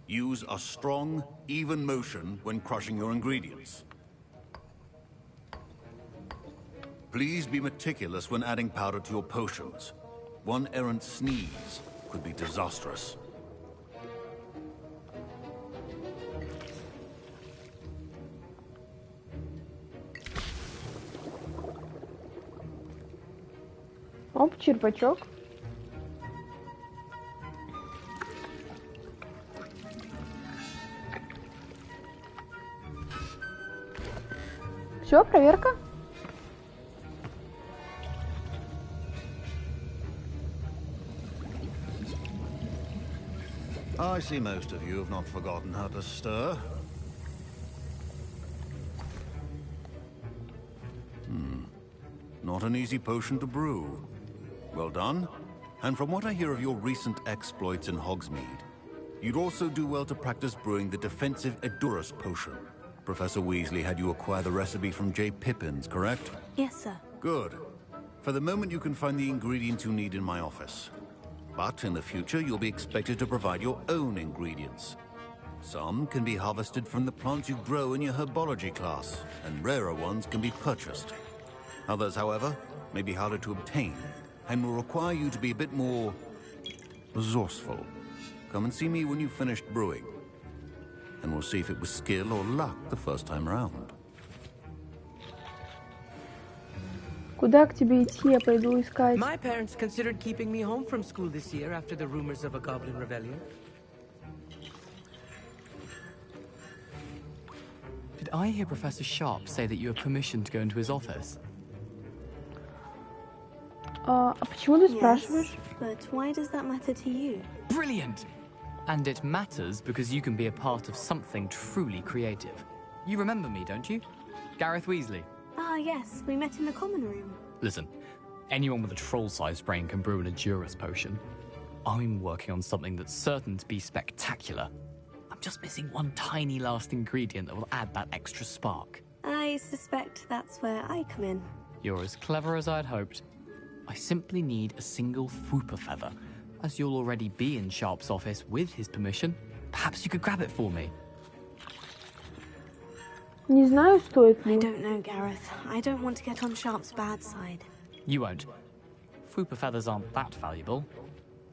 Use a strong, even motion when crushing your ingredients. Please be meticulous when adding powder to your potions. One errant sneeze could be disastrous. Оп, черпачок. Все, проверка. I see most of you have not forgotten how to stir. Not an easy potion to brew. Well done. And from what I hear of your recent exploits in Hogsmeade, you'd also do well to practice brewing the defensive Edurus potion. Professor Weasley had you acquire the recipe from J. Pippins, correct? Yes, sir. Good. For the moment, you can find the ingredients you need in my office. But in the future, you'll be expected to provide your own ingredients. Some can be harvested from the plants you grow in your herbology class, and rarer ones can be purchased. Others, however, may be harder to obtain, and will require you to be a bit more resourceful. Come and see me when you've finished brewing, and we'll see if it was skill or luck the first time around. Куда к тебе идти? Я пойду искать. My parents considered keeping me home from school this year after the rumors of a goblin rebellion. Did I hear Professor Sharp say that you have permission to go into his office? А почему ты спрашиваешь? But why does that matter to you? Brilliant! And it matters because you can be a part of something truly creative. You remember me, don't you? Gareth Weasley. Ah, yes, we met in the common room. Listen, anyone with a troll-sized brain can brew an Adurus potion. I'm working on something that's certain to be spectacular. I'm just missing one tiny last ingredient that will add that extra spark. I suspect that's where I come in. You're as clever as I'd hoped. I simply need a single Fooper feather. As you'll already be in Sharp's office with his permission, perhaps you could grab it for me. Не знаю, стоит ли. I don't know, Gareth. I don't want to get on Sharp's bad side. You won't. Fooper feathers aren't that valuable.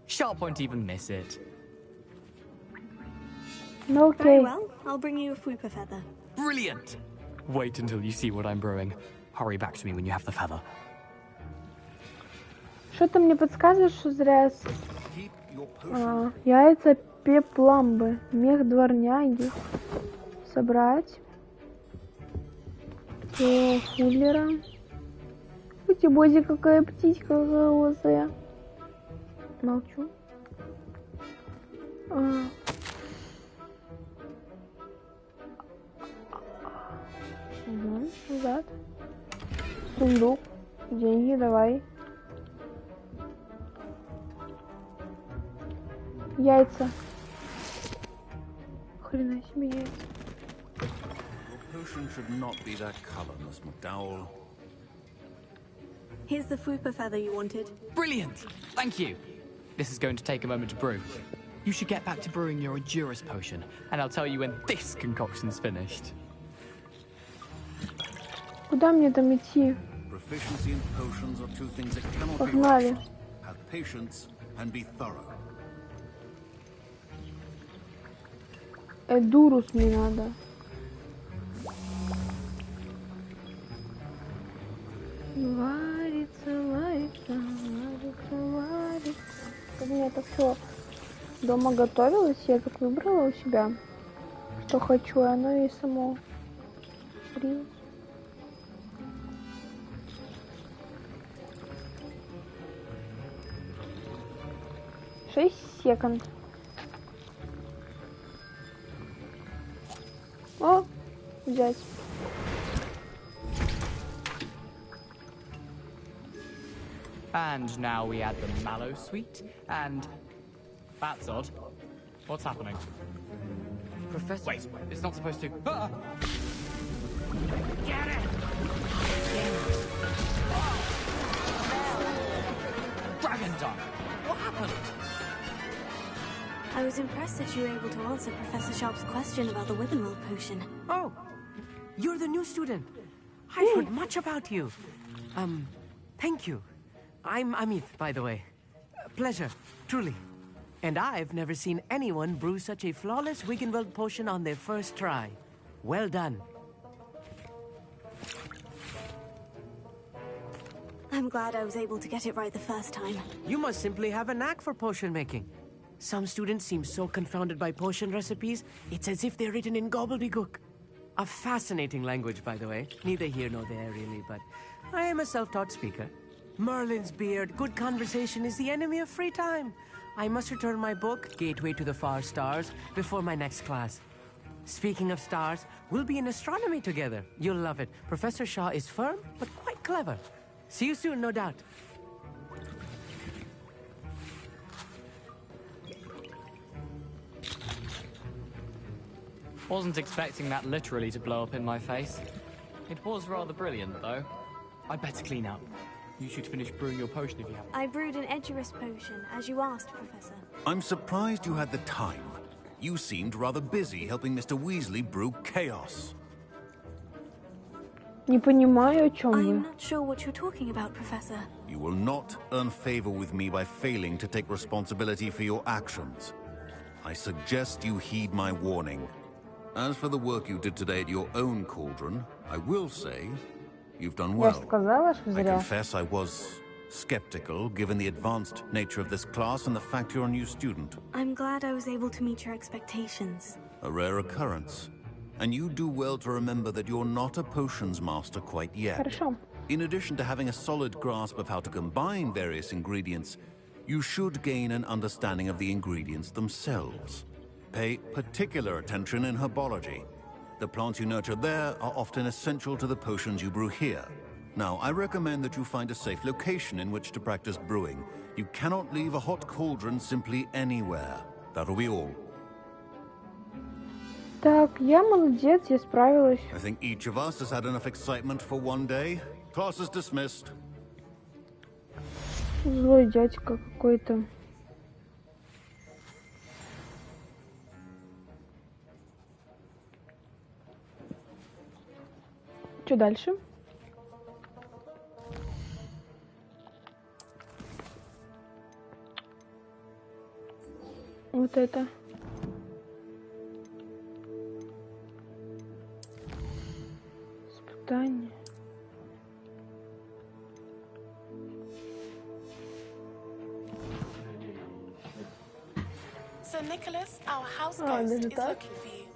Sharp won't even miss it. Okay. Very well, I'll bring you a Fooper feather. Brilliant! Wait until you see what I'm brewing. Hurry back to me when you have the feather. Что-то мне подсказывает, что зря яйца пепламбы, мех дворняги собрать. Фуллера. Ути-бози, какая птичка голосая. Молчу. Угу, назад. Сундук. Деньги, давай. Яйца. Хрена себе яйца. Potion should not be that color, Miss McDowell. Here's the Fooper feather you wanted. Brilliant! Thank you. This is going to take a moment to brew. You should get back to brewing your Adurus potion, and I'll tell you when this concoction's finished. Куда мне там идти? Proficiency in potions are two things that cannot be Погнали. rushed. Have patience and be thorough. Эдурус мне надо. Варится, варится, варится, варится. Как мне это все дома готовилось, я так выбрала у себя, что хочу, и оно и само варилось. Шесть секунд. О, взять. And now we add the mallow sweet, and... That's odd. What's happening? Professor... Wait, it's not supposed to... Ah! Get it! Dragon Dunk! What happened? I was impressed that you were able to answer Professor Sharp's question about the Withermill potion. Oh, you're the new student. I've heard much about you. Thank you. I'm Amit, by the way. Pleasure, truly. And I've never seen anyone brew such a flawless Wiggenweld potion on their first try. Well done. I'm glad I was able to get it right the first time. You must simply have a knack for potion making. Some students seem so confounded by potion recipes, it's as if they're written in gobbledygook. A fascinating language, by the way. Neither here nor there, really, but I am a self-taught speaker. Merlin's beard, good conversation is the enemy of free time. I must return my book, Gateway to the Far Stars, before my next class. Speaking of stars, we'll be in astronomy together. You'll love it. Professor Shaw is firm, but quite clever. See you soon, no doubt. Wasn't expecting that literally to blow up in my face. It was rather brilliant, though. I'd better clean up. You should finish brewing your potion if you haven't. I brewed an Edurus potion, as you asked, Professor. I'm surprised you had the time. You seemed rather busy helping Mr. Weasley brew chaos. Не понимаю, о чем вы. I'm not sure what you're talking about, Professor. You will not earn favor with me by failing to take responsibility for your actions. I suggest you heed my warning. As for the work you did today at your own cauldron, I will say you've done well. I confess I was skeptical, given the advanced nature of this class and the fact you're a new student. I'm glad I was able to meet your expectations. A rare occurrence. And you do well to remember that you're not a potions master quite yet. Хорошо. In addition to having a solid grasp of how to combine various ingredients, you should gain an understanding of the ingredients themselves. Pay particular attention in herbology. The plants you nurture there are often essential to the potions you brew here. Now, I recommend that you find a safe location in which to practice brewing. You cannot leave a hot cauldron simply anywhere. That'll be all. Так, я молодец, я справилась. I think each of us has had enough excitement for one day. Class is dismissed. Злой дядька какой-то. Что дальше? Вот это. Испытание. Sir Nicholas, our house ghost, is looking for you.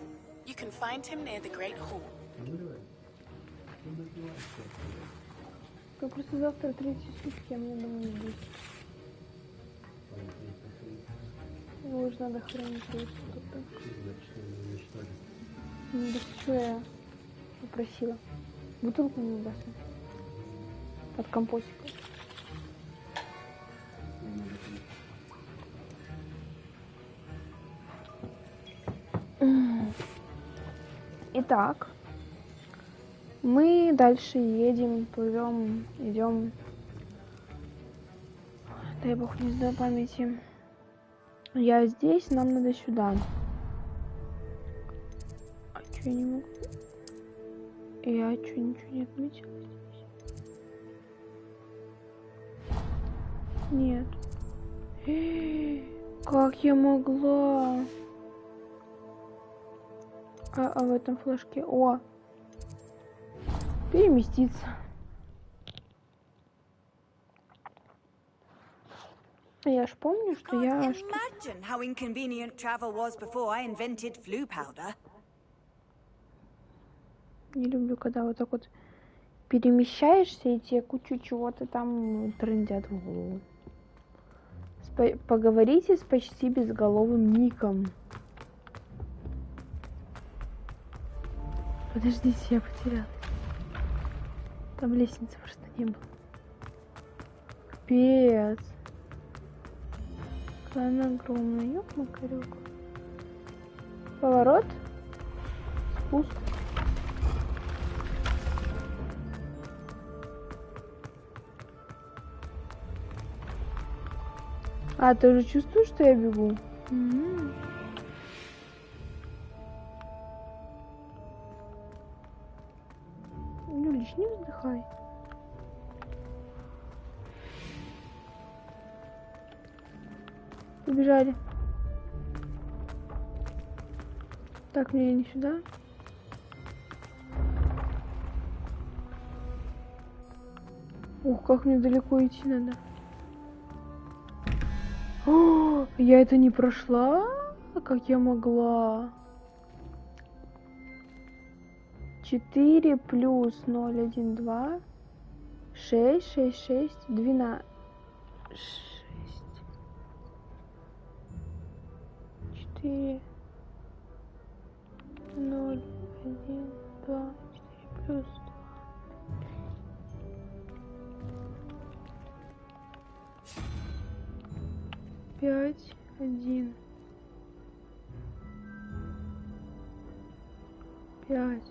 You can find him near the Great Hall. Как просто завтра 3 сутки, а мне дома не будет. Его уже надо хранить что-то. Ну, да что я попросила? Бутылку мне бросать. От компотика. Итак, мы дальше едем, плывем, идем. Дай бог, не знаю памяти. Я здесь, нам надо сюда. А что я не могу? Я что, ничего не отметила здесь? Нет. Как я могла? А в этом флажке? О! Переместиться. Я ж помню, что я... Imagine how inconvenient travel was before I invented flu powder. Не люблю, когда вот так вот перемещаешься, и тебе кучу чего-то там трындят в голову. Поговорите с почти безголовым Ником. Подождите, я потерялась. Там лестницы просто не было. Капец. Какая она огромная, ёп-макарёк. Поворот. Спуск. А, ты уже чувствуешь, что я бегу? Юлич, не вздыхай. Убежали. Так, мне не сюда. Ух, как мне далеко идти надо. О, я это не прошла? Как я могла? 4 плюс 0, 1, 2, 6, 6, 6, 12, 6, 4, 0, 1, 2, 4 плюс 2, 5, 1, 5,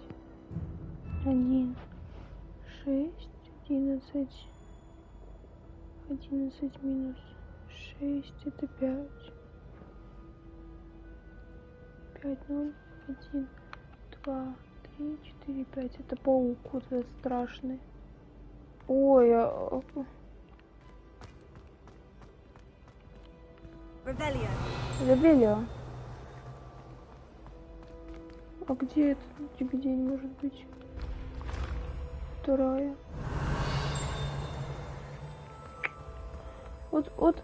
1, 6, 11, 11 минус 6 это 5. 5, 0, 1, 2, 3, 4, 5. Это паук, вот этот страшный. Ой, Ревелио. А где это? Где не может быть? Вторая. Вот.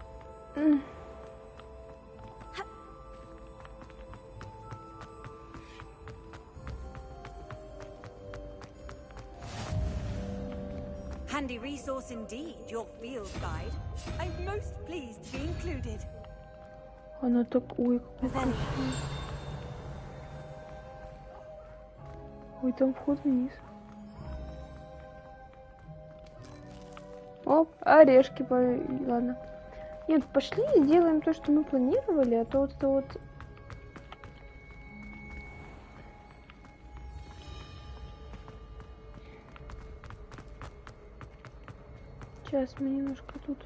Handy resource indeed, your field guide. I'm most pleased to be included. Она так... Ой, какой красивый. Ой, там вход вниз. Оп, орешки. Ладно. Нет, пошли и сделаем то, что мы планировали, а то вот это вот... Сейчас мы немножко тут...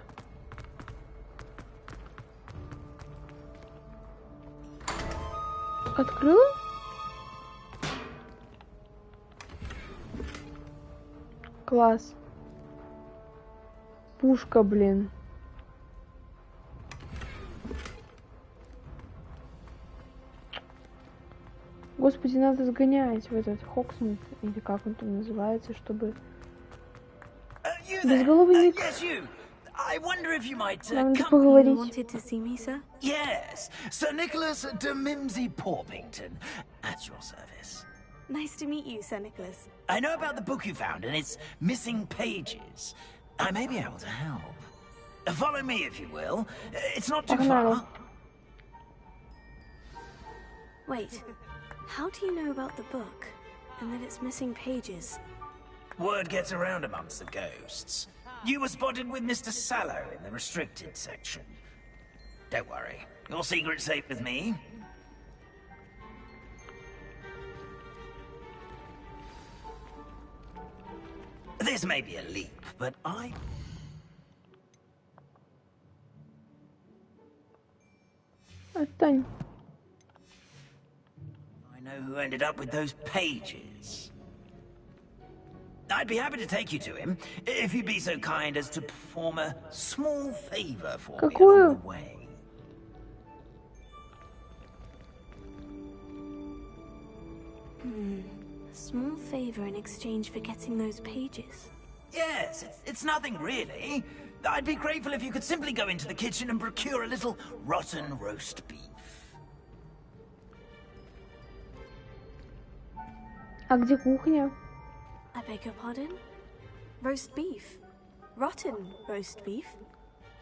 Открыла? Класс. Пушка, блин. Господи, надо сгонять в этот Хоксмит, или как он там называется, чтобы... Безголовый Ник. I wonder if you might Надо come. поговорить. You wanted to see me, sir? Yes, Sir Nicholas de Mimsy Porpington, at your service. Nice to meet you, Sir Nicholas. I know about the book you found and its missing pages. I may be able to help. Follow me, if you will. It's not too far. Wait, how do you know about the book and that it's missing pages? Word gets around amongst the ghosts. You were spotted with Mr. Sallow in the restricted section. Don't worry, your secret's safe with me. This may be a leap, but I know who ended up with those pages. I'd be happy to take you to him, if you'd be so kind as to perform a small favor for me along the way. A small favor in exchange for getting those pages. Yes, it's nothing really. I'd be grateful if you could simply go into the kitchen and procure a little rotten roast beef. А где кухня? I beg your pardon? Roast beef? Rotten roast beef?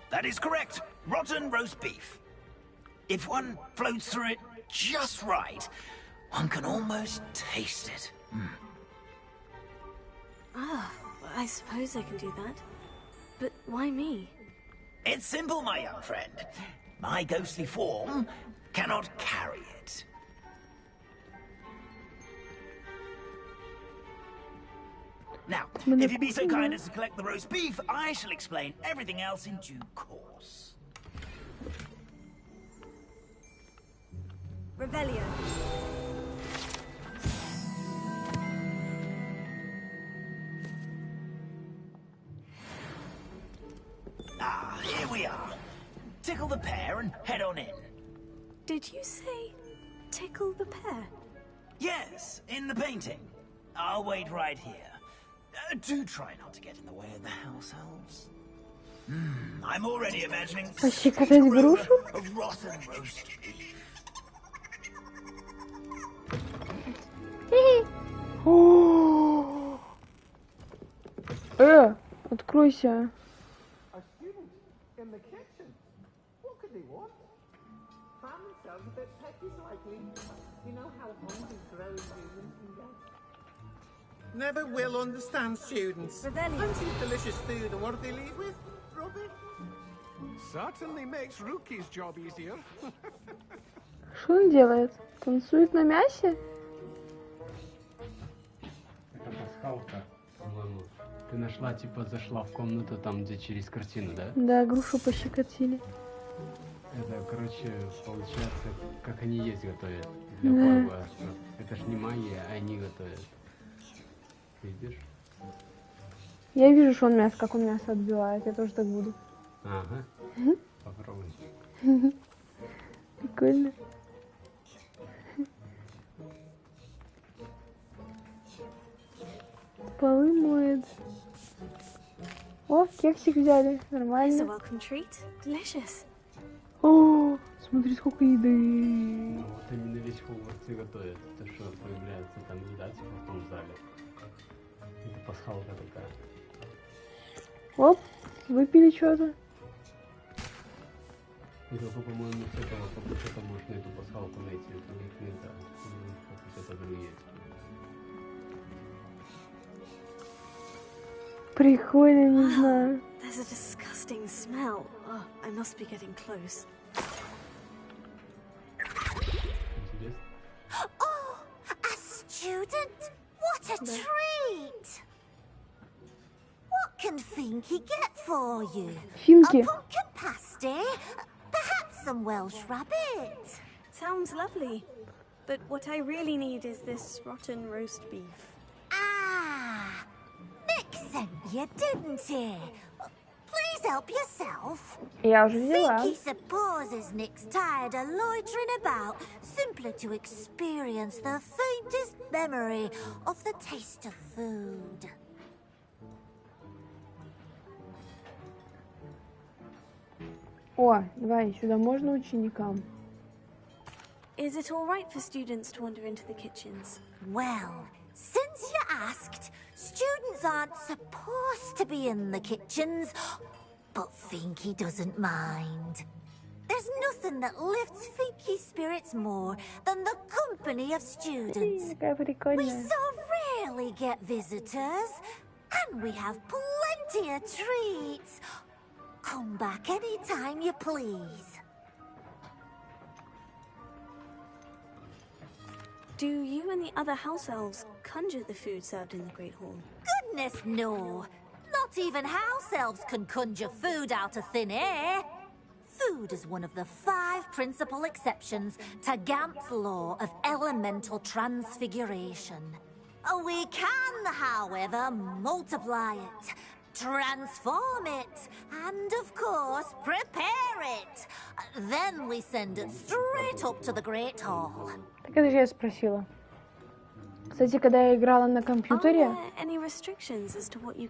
That is correct. Rotten roast beef. If one floats through it just right, one can almost taste it. Ah, I suppose I can do that. But why me? It's simple, my young friend. My ghostly form cannot carry it. Now, if you'd be so kind as to collect the roast beef, I shall explain everything else in due course. Rebellion. Ah, here we are. Tickle the pear and head on in. Did you say tickle the pear? Yes, in the painting. I'll wait right here. Do try not to get in the way of the house elves. I'm already imagining of rotten roast beef. Откройся. A student in the kitchen. What could they want? Found themselves a bit pecky slightly. You know how hungry growing humans can get. Never will understand students. Plenty of delicious food, and what do they leave with? Rubbish. Certainly makes Rookie's job easier. Что он делает? Танцует на мясе? Это пасхалка, по-моему. Ты нашла, типа, зашла в комнату там, где через картину, да? Да, грушу пощекотили. Это, короче, получается, как они есть готовят для Хогвартса. Это ж не магия, а они готовят. Видишь? Я вижу, что он мясо, как он мясо отбивает. Я тоже так буду. Ага. Попробуй. Прикольно. Полы моет. О, кексик взяли. Нормально. О, смотри, сколько еды. Вот именно весь Хогвартс и готовят. То, что появляется там еда, типа в том зале. Это пасхалка такая. Оп, выпили что-то. И только, по-моему, с этого факультета можно эту пасхалку найти. Это у них нельзя. Факультета другие. Прикольно, не знаю. There's a disgusting smell. Oh, I must be getting close. Oh, a student? What a treat! What can Finky get for you? Finky. A pumpkin pasty? Perhaps some Welsh rabbit? Sounds lovely. But what I really need is this rotten roast beef. Ah, Nick sent you, didn't he? Please help yourself. Я уже взяла. Finky supposes Nick's tired of loitering about simply to experience the faintest memory of the taste of food. О, давай, сюда можно ученикам? Is it all right for students to wander into the kitchens? Well, since you asked, students aren't supposed to be in the kitchens, but Finky doesn't mind. There's nothing that lifts Finky's spirits more than the company of students. We so rarely get visitors, and we have plenty of treats. Come back anytime you please. Do you and the other house elves conjure the food served in the Great Hall? Goodness, no. Not even house elves can conjure food out of thin air. Food is one of the 5 principal exceptions to Gant's law of elemental transfiguration. We can, however, multiply it, transform it, and of course, prepare it. Then we send it straight up to the Great Hall. Так это же я спросила. Кстати, когда я играла на компьютере,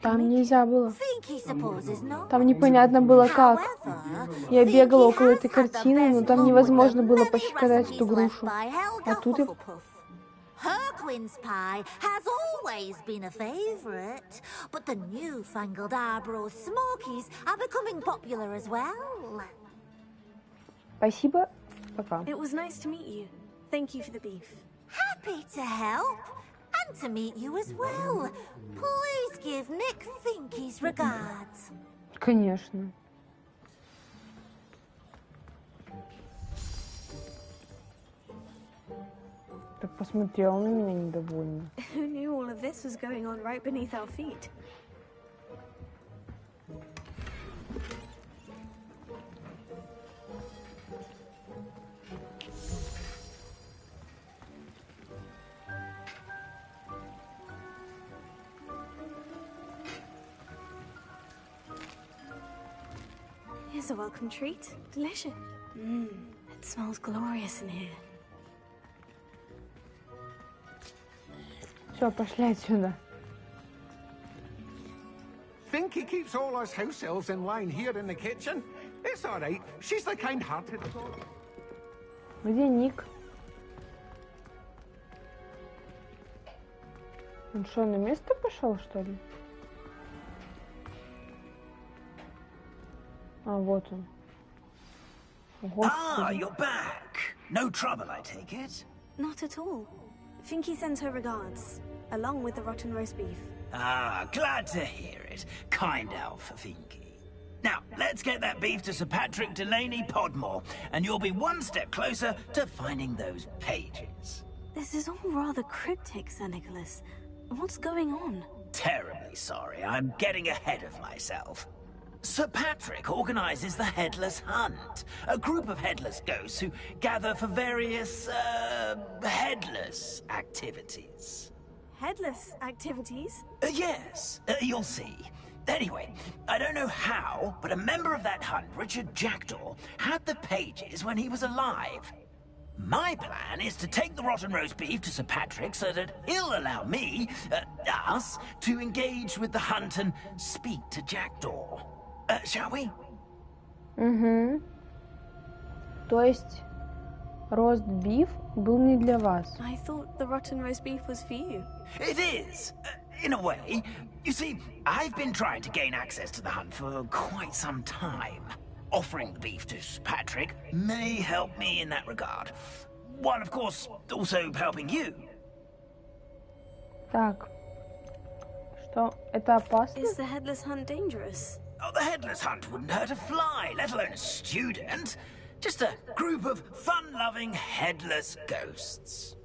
там нельзя было. Там непонятно было как. Я бегала около этой картины, но там невозможно было пощекотать эту грушу. А тут и... Herquin's pie has always been a favorite, but the newfangled Arborough Smokies are becoming popular as well. Спасибо. Пока. It was nice to meet you. Thank you for the beef. Happy to help, and to meet you as well. Please give Nick Finky's regards. Конечно. Так посмотрел на меня недовольно. Who knew all of this was going on right beneath our feet? Here's a welcome treat. Delicious. It smells glorious in here. Все, пошли отсюда. Finky keeps all us house elves in line here in the kitchen. It's all right. She's the kind-hearted sort. Где Ник? Он что, на место пошел, что ли? А, вот он. Ah, you're back. No trouble, I take it? Not at all. Finky sends her regards, along with the rotten roast beef. Ah, glad to hear it. Kind elf, Finky. Now, let's get that beef to Sir Patrick Delaney Podmore, and you'll be one step closer to finding those pages. This is all rather cryptic, Sir Nicholas. What's going on? terribly sorry. I'm getting ahead of myself. Sir Patrick organizes the Headless Hunt, a group of headless ghosts who gather for various, headless activities. Headless activities? Yes, you'll see. Anyway, I don't know how, but a member of that hunt, Richard Jackdaw, had the pages when he was alive. My plan is to take the rotten roast beef to Sir Patrick so that he'll allow me, us, to engage with the hunt and speak to Jackdaw. Shall we? Угу. То есть рост биф был не для вас. I thought the rotten roast beef was for you. It is, in a way. You see, I've been trying to gain access to the hunt for quite some time. Offering the beef to Sir Patrick may help me in that regard. While, of course, also helping you. Так. Что? Это опасно? Is the headless hunt dangerous? Oh, the headless hunt wouldn't hurt a fly, let alone a student. Just a group of fun-loving headless ghosts.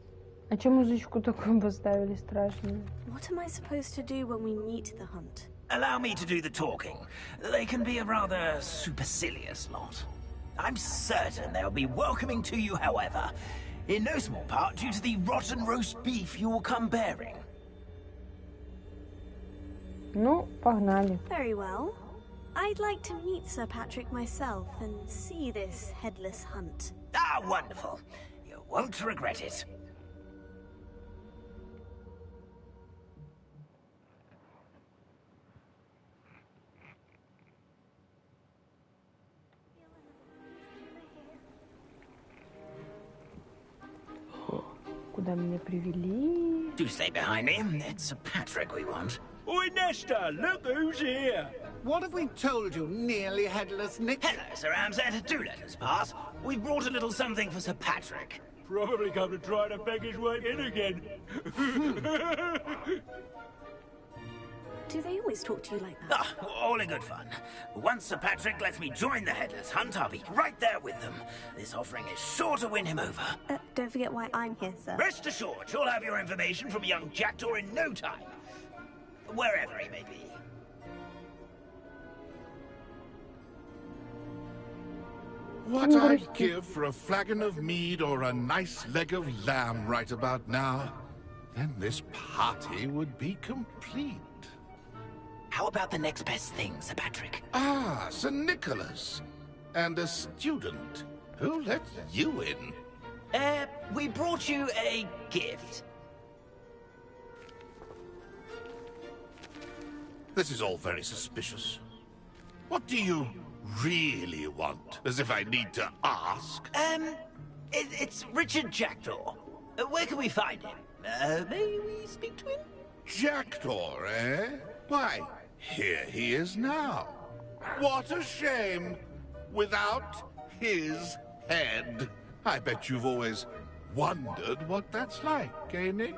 А чё музычку такую поставили страшную? What am I supposed to do when we meet the hunt? Allow me to do the talking. They can be a rather supercilious lot. I'm certain they'll be welcoming to you, however, in no small part due to the rotten roast beef you'll come bearing. Ну, погнали. Very well. I'd like to meet Sir Patrick myself and see this headless hunt. Ah, wonderful. You won't regret it. Куда меня привели? Do stay behind me. It's Sir Patrick we want. Oi, Nesta, look who's here. What have we told you, nearly headless Nick? Hello, Sir Ramsay. Do let us pass. We've brought a little something for Sir Patrick. Probably come to try to beg his way in again. Do they always talk to you like that? Ah, all in good fun. Once Sir Patrick lets me join the Headless Hunt, I'll be right there with them. This offering is sure to win him over. Don't forget why I'm here, sir. Rest assured, you'll have your information from young Jackdaw in no time. Wherever he may be. What I'd give for a flagon of mead or a nice leg of lamb right about now, then this party would be complete. How about the next best thing, Sir Patrick? Ah, Sir Nicholas. And a student. Who let you in? We brought you a gift. This is all very suspicious. What do you really want? As if I need to ask. It's Richard Jackdaw. Where can we find him? May we speak to him? Jackdaw, eh? Why, here he is now. What a shame. Without his head. I bet you've always wondered what that's like, eh, Nick?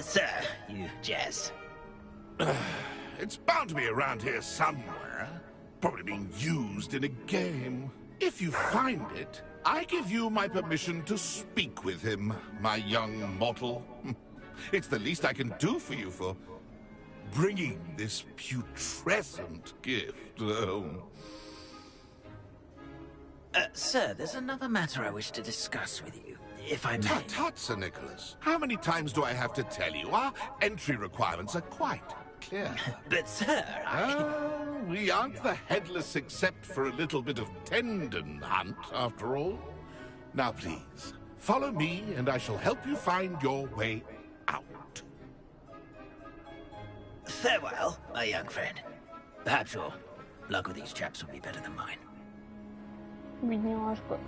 Sir, you jest. It's bound to be around here somewhere. Probably being used in a game. If you find it, I give you my permission to speak with him, my young mortal. It's the least I can do for you for bringing this putrescent gift home. Sir, there's another matter I wish to discuss with you, if I may. Tut, tut, Sir Nicholas. How many times do I have to tell you? Our entry requirements are quite clear. But, sir, we aren't the headless except for a little bit of tendon hunt, after all. Now, please, follow me, and I shall help you find your way out. Farewell, my young friend. Perhaps your luck with these chaps will be better than mine. Бедняжка.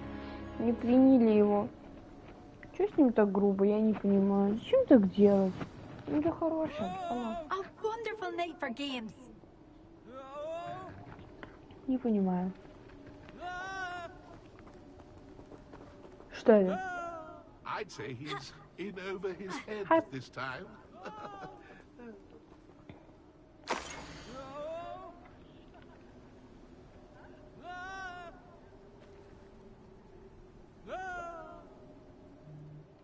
Не приняли его. Чё с ним так грубо, я не понимаю. Зачем так делать? Ну да хорошая. A wonderful night for games. Не понимаю. Что это? I'd say he's in over his head this time.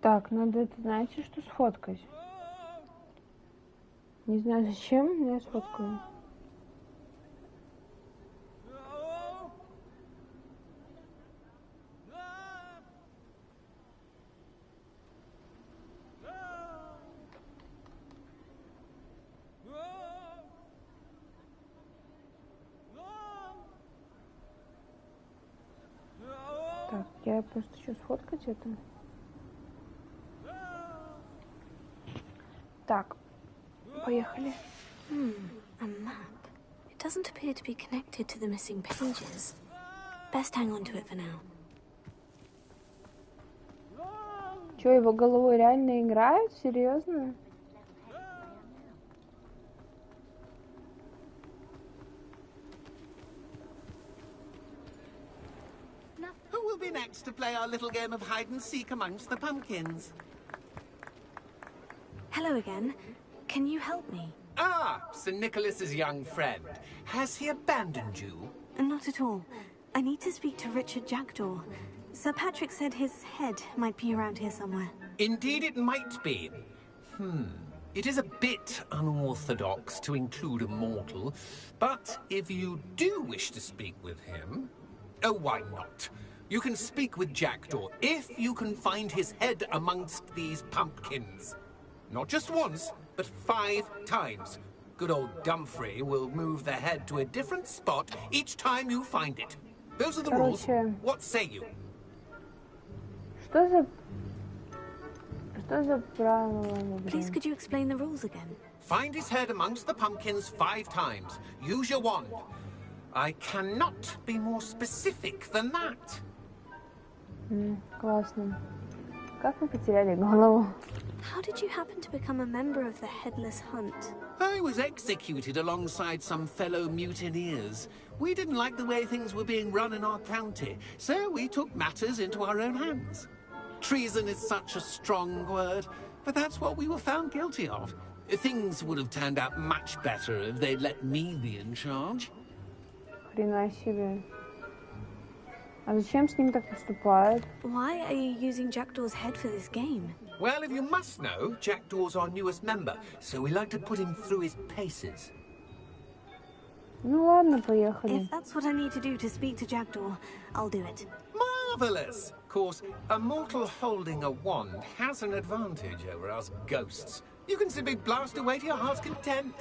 Так, надо это, знаете, что сфоткать? Не знаю зачем, но я сфоткаю. Так, я просто хочу сфоткать это. Так, поехали. A map. It doesn't appear to be connected to the missing pages. Best hang on to it for now. Чё, его головой реально играют? Серьезно? Who will be next to play our little game of hide and seek amongst the pumpkins? Hello again. Can you help me? Ah, Sir Nicholas's young friend. Has he abandoned you? Not at all. I need to speak to Richard Jackdaw. Sir Patrick said his head might be around here somewhere. Indeed it might be. It is a bit unorthodox to include a mortal, but if you do wish to speak with him... Oh, why not? You can speak with Jackdaw if you can find his head amongst these pumpkins. Not just once, but 5 times. Good old Dumfrey will move the head to a different spot each time you find it. Those are the rules. What say you? Что за правила? Please, could you explain the rules again? Find his head amongst the pumpkins 5 times. Use your wand. I cannot be more specific than that. Классно. Как мы потеряли голову? How did you happen to become a member of the Headless Hunt? I was executed alongside some fellow mutineers. We didn't like the way things were being run in our county, so we took matters into our own hands. Treason is such a strong word, but that's what we were found guilty of. Things would have turned out much better if they'd let me be in charge. Хрена себе. А зачем с ним так поступают? Why are you using Jackdaw's head for this game? Well, if you must know, Jackdaw's our newest member, so we like to put him through his paces. Ну ладно, поехали. If that's what I need to do to speak to Jackdaw, I'll do it. Marvelous! Of course, a mortal holding a wand has an advantage over us ghosts. You can simply blast away to your heart's content.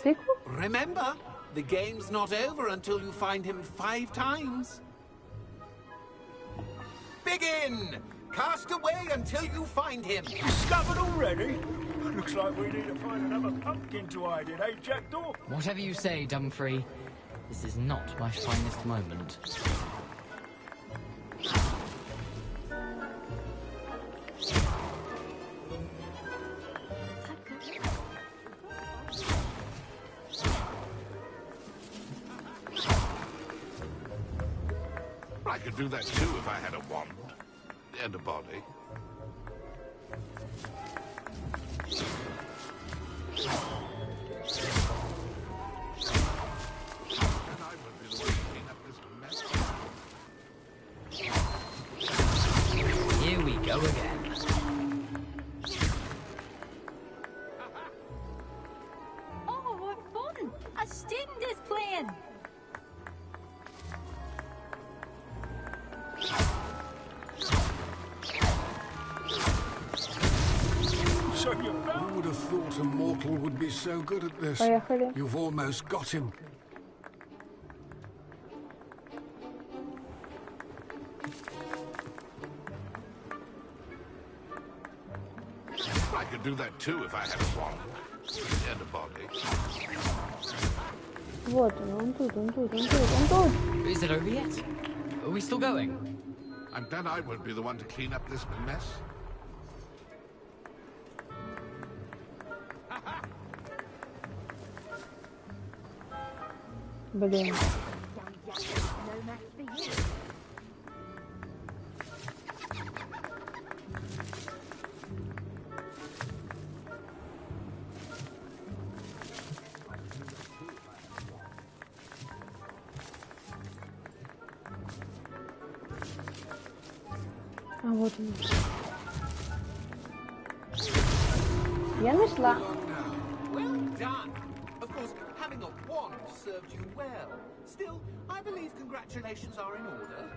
Remember, the game's not over until you find him 5 times. Begin! Cast away until you find him. Discovered already? Looks like we need to find another pumpkin to hide in, eh, Jackdaw? Whatever you say, Dumfrey. This is not my finest moment. I could do that too if I had a wand. And a body. Here we go again. Oh, what fun! A student is playing! Who would have thought a mortal would be so good at this? Поехали. You've almost got him. I could do that too if I had a wand. And a body. Вот он тут, он тут, он тут, он тут. Is it over yet? Are we still going? I'm glad I won't be the one to clean up this mess. Блин. А вот он. Я нашла. Well done. served you well. Still, I believe congratulations are in order.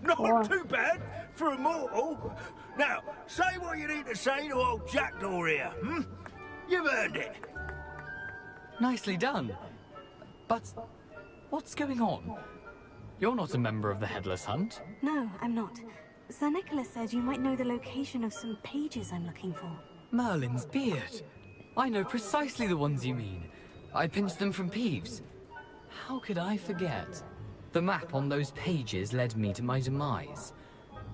Not too bad for a mortal. Now, say what you need to say to old Jackdaw here, hmm? You've earned it. Nicely done. But what's going on? You're not a member of the Headless Hunt. No, I'm not. Sir Nicholas said you might know the location of some pages I'm looking for. Merlin's beard. I know precisely the ones you mean. I pinched them from Peeves. How could I forget? The map on those pages led me to my demise.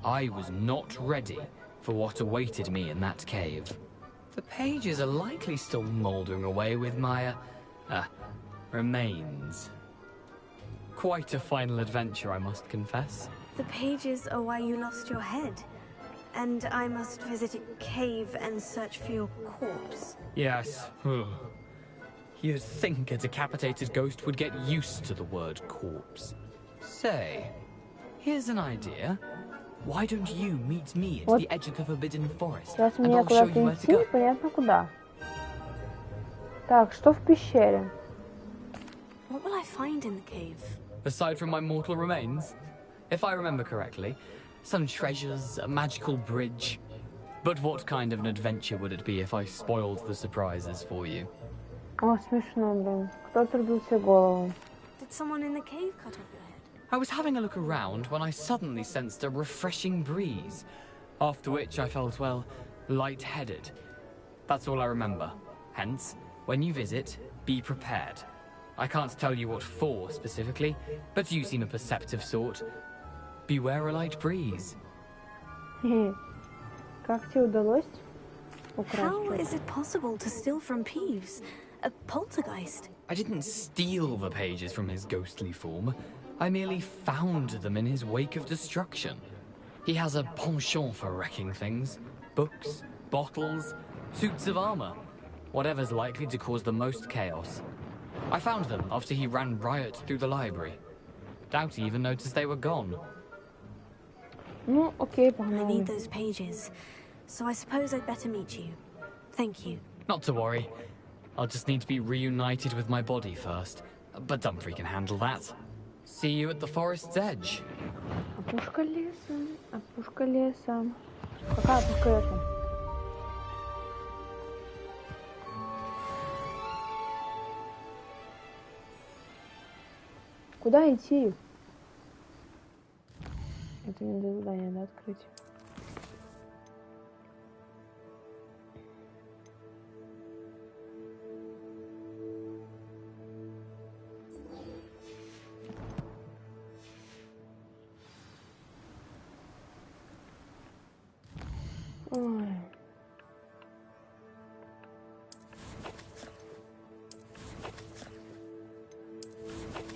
I was not ready for what awaited me in that cave. The pages are likely still mouldering away with my, remains. Quite a final adventure, I must confess. The pages are why you lost your head. And I must visit a cave and search for your corpse. Yes. You'd think a decapitated ghost would get used to the word corpse. Say, here's an idea. Why don't you meet me at the edge of the Forbidden Forest, Сейчас and мне I'll show куда-то you where to идти, go. непонятно куда. Так, что в пещере? What will I find in the cave? Aside from my mortal remains, if I remember correctly, some treasures, a magical bridge. But what kind of an adventure would it be if I spoiled the surprises for you? О, смешно, блин. Кто отрубил себе голову? Did someone in the cave cut off your head? I was having a look around when I suddenly sensed a refreshing breeze, after which I felt, well, lightheaded. That's all I remember. Hence, when you visit, be prepared. I can't tell you what for specifically, but you seem a perceptive sort. Beware a light breeze. Как тебе удалось украсть? How is it possible to steal from Peeves? A poltergeist? I didn't steal the pages from his ghostly form. I merely found them in his wake of destruction. He has a penchant for wrecking things. Books, bottles, suits of armor. Whatever's likely to cause the most chaos. I found them after he ran riot through the library. Doubt he even noticed they were gone. Ну, окей, I погнали. need those pages, so I suppose I'd better meet you. Thank you. Not to worry. I'll just need to be reunited with my body first. But Dumfries can handle that. See you at the forest's edge. Опушка леса, опушка леса. Какая опушка леса? Куда идти? Это не до задания, да, открыть? Ой.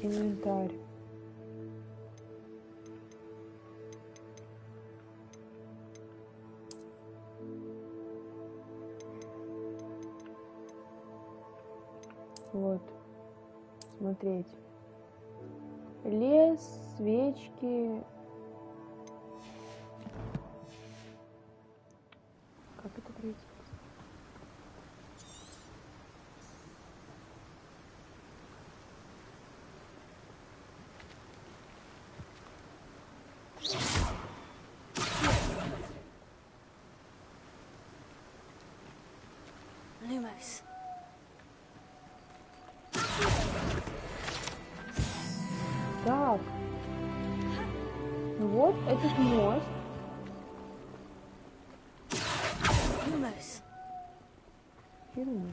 Инвентарь. Вот. Смотреть. Лес, свечки. Как это пройти? Lumos. Так. Вот этот мост. Lumos. Херня.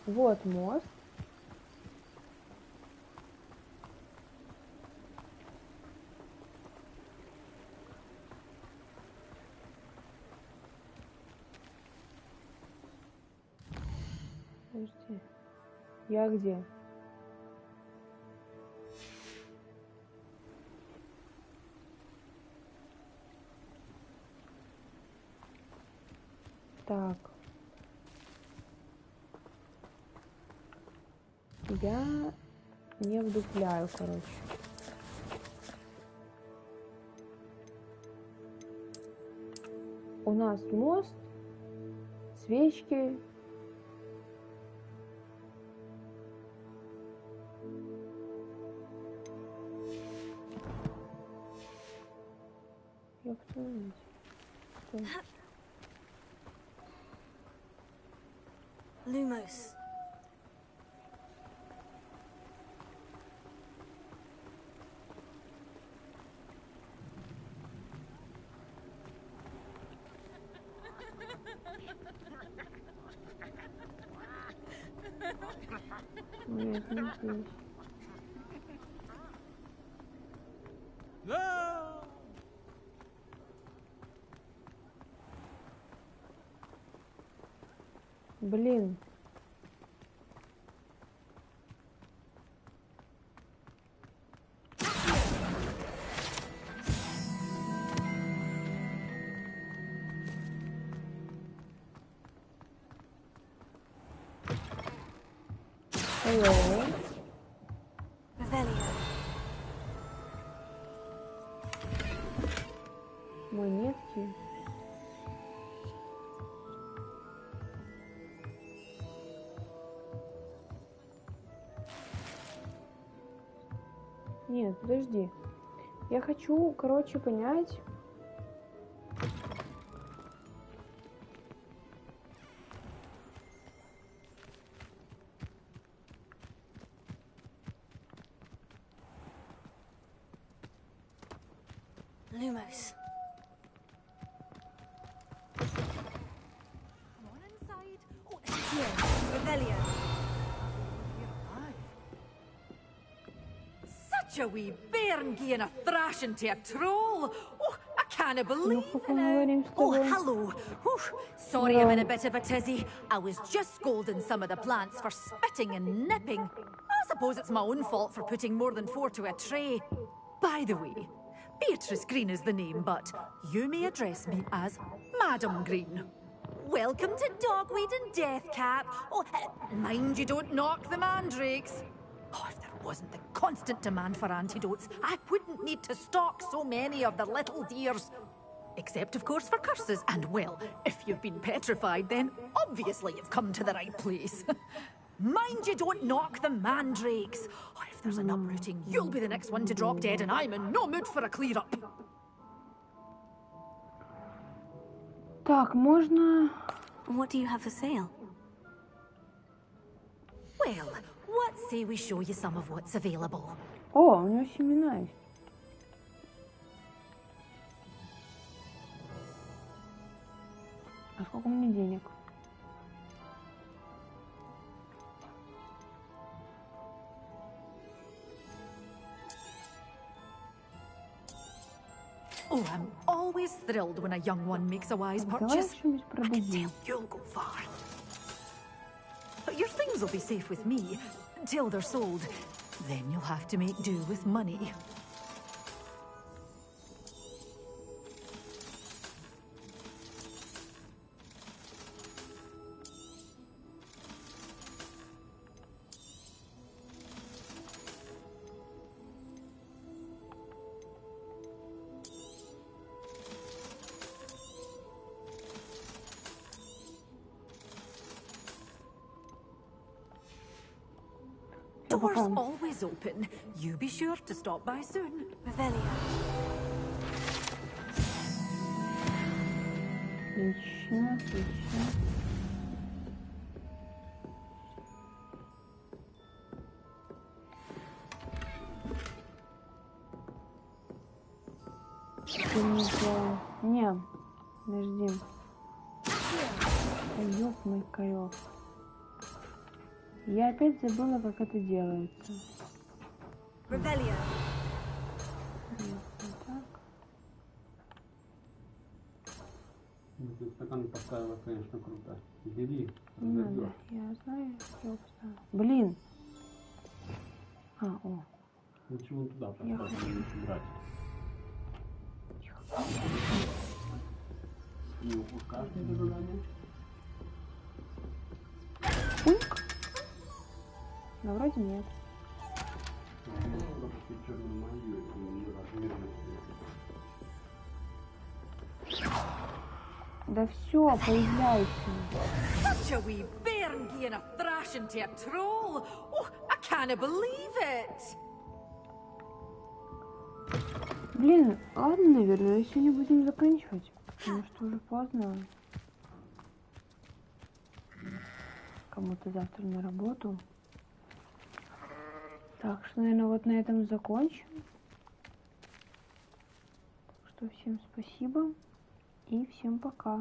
Вот мост. Подожди. Я где? Так. Я не вдупляю, короче. у нас мост, свечки. Lumos. Нет, не здесь. Блин. Hello. Монетки. Нет, подожди. Я хочу, короче, понять. Lumos. Such a wee bairn giving a thrashing to a troll. Oh, I can't believe it. Oh, hello. Oof, sorry I'm in a bit of a tizzy. I was just scolding some of the plants for spitting and nipping. I suppose it's my own fault for putting more than 4 to a tray. By the way, Beatrice Green is the name, but you may address me as Madam Green. Welcome to Dogweed and Deathcap. Oh, mind you don't knock the mandrakes. Oh, if there wasn't the constant demand for antidotes, I wouldn't need to stock so many of the little dears. Except, of course, for curses. And, well, if you've been petrified, then obviously you've come to the right place. Mind you don't knock the mandrakes. Oh, if there's an uprooting, you'll be the next one to drop dead, and I'm in no mood for a clear-up. Так, можно... What do you have for sale? Well, what say we show you some of what's available? О, у него семена есть. А сколько у меня денег? Oh, I'm always thrilled when a young one makes a wise purchase. I can tell you'll go far. Your things will be safe with me till they're sold. Then you'll have to make do with money. Doors always open. You be sure to stop by soon. Revelio. Отлично, отлично. Ты не сделал. Не, подожди. Каёк мой каёк. Я опять забыла, как это делается. Revelio. Ты стакан поставила, конечно, круто. Бери, Не надо, я знаю, что я поставила. Блин. А, о. Лучше вон туда поставить, лучше брать. Не упускаешь это задание? Пуньк. Но вроде нет. Да все, появляйся. Such a wee bairn giving a thrashing to a troll. Oh, I can't believe it. Блин, ладно, наверное, сегодня будем заканчивать, потому что уже поздно. Кому-то завтра на работу. Так что, наверное, вот на этом закончим. Так что всем спасибо и всем пока.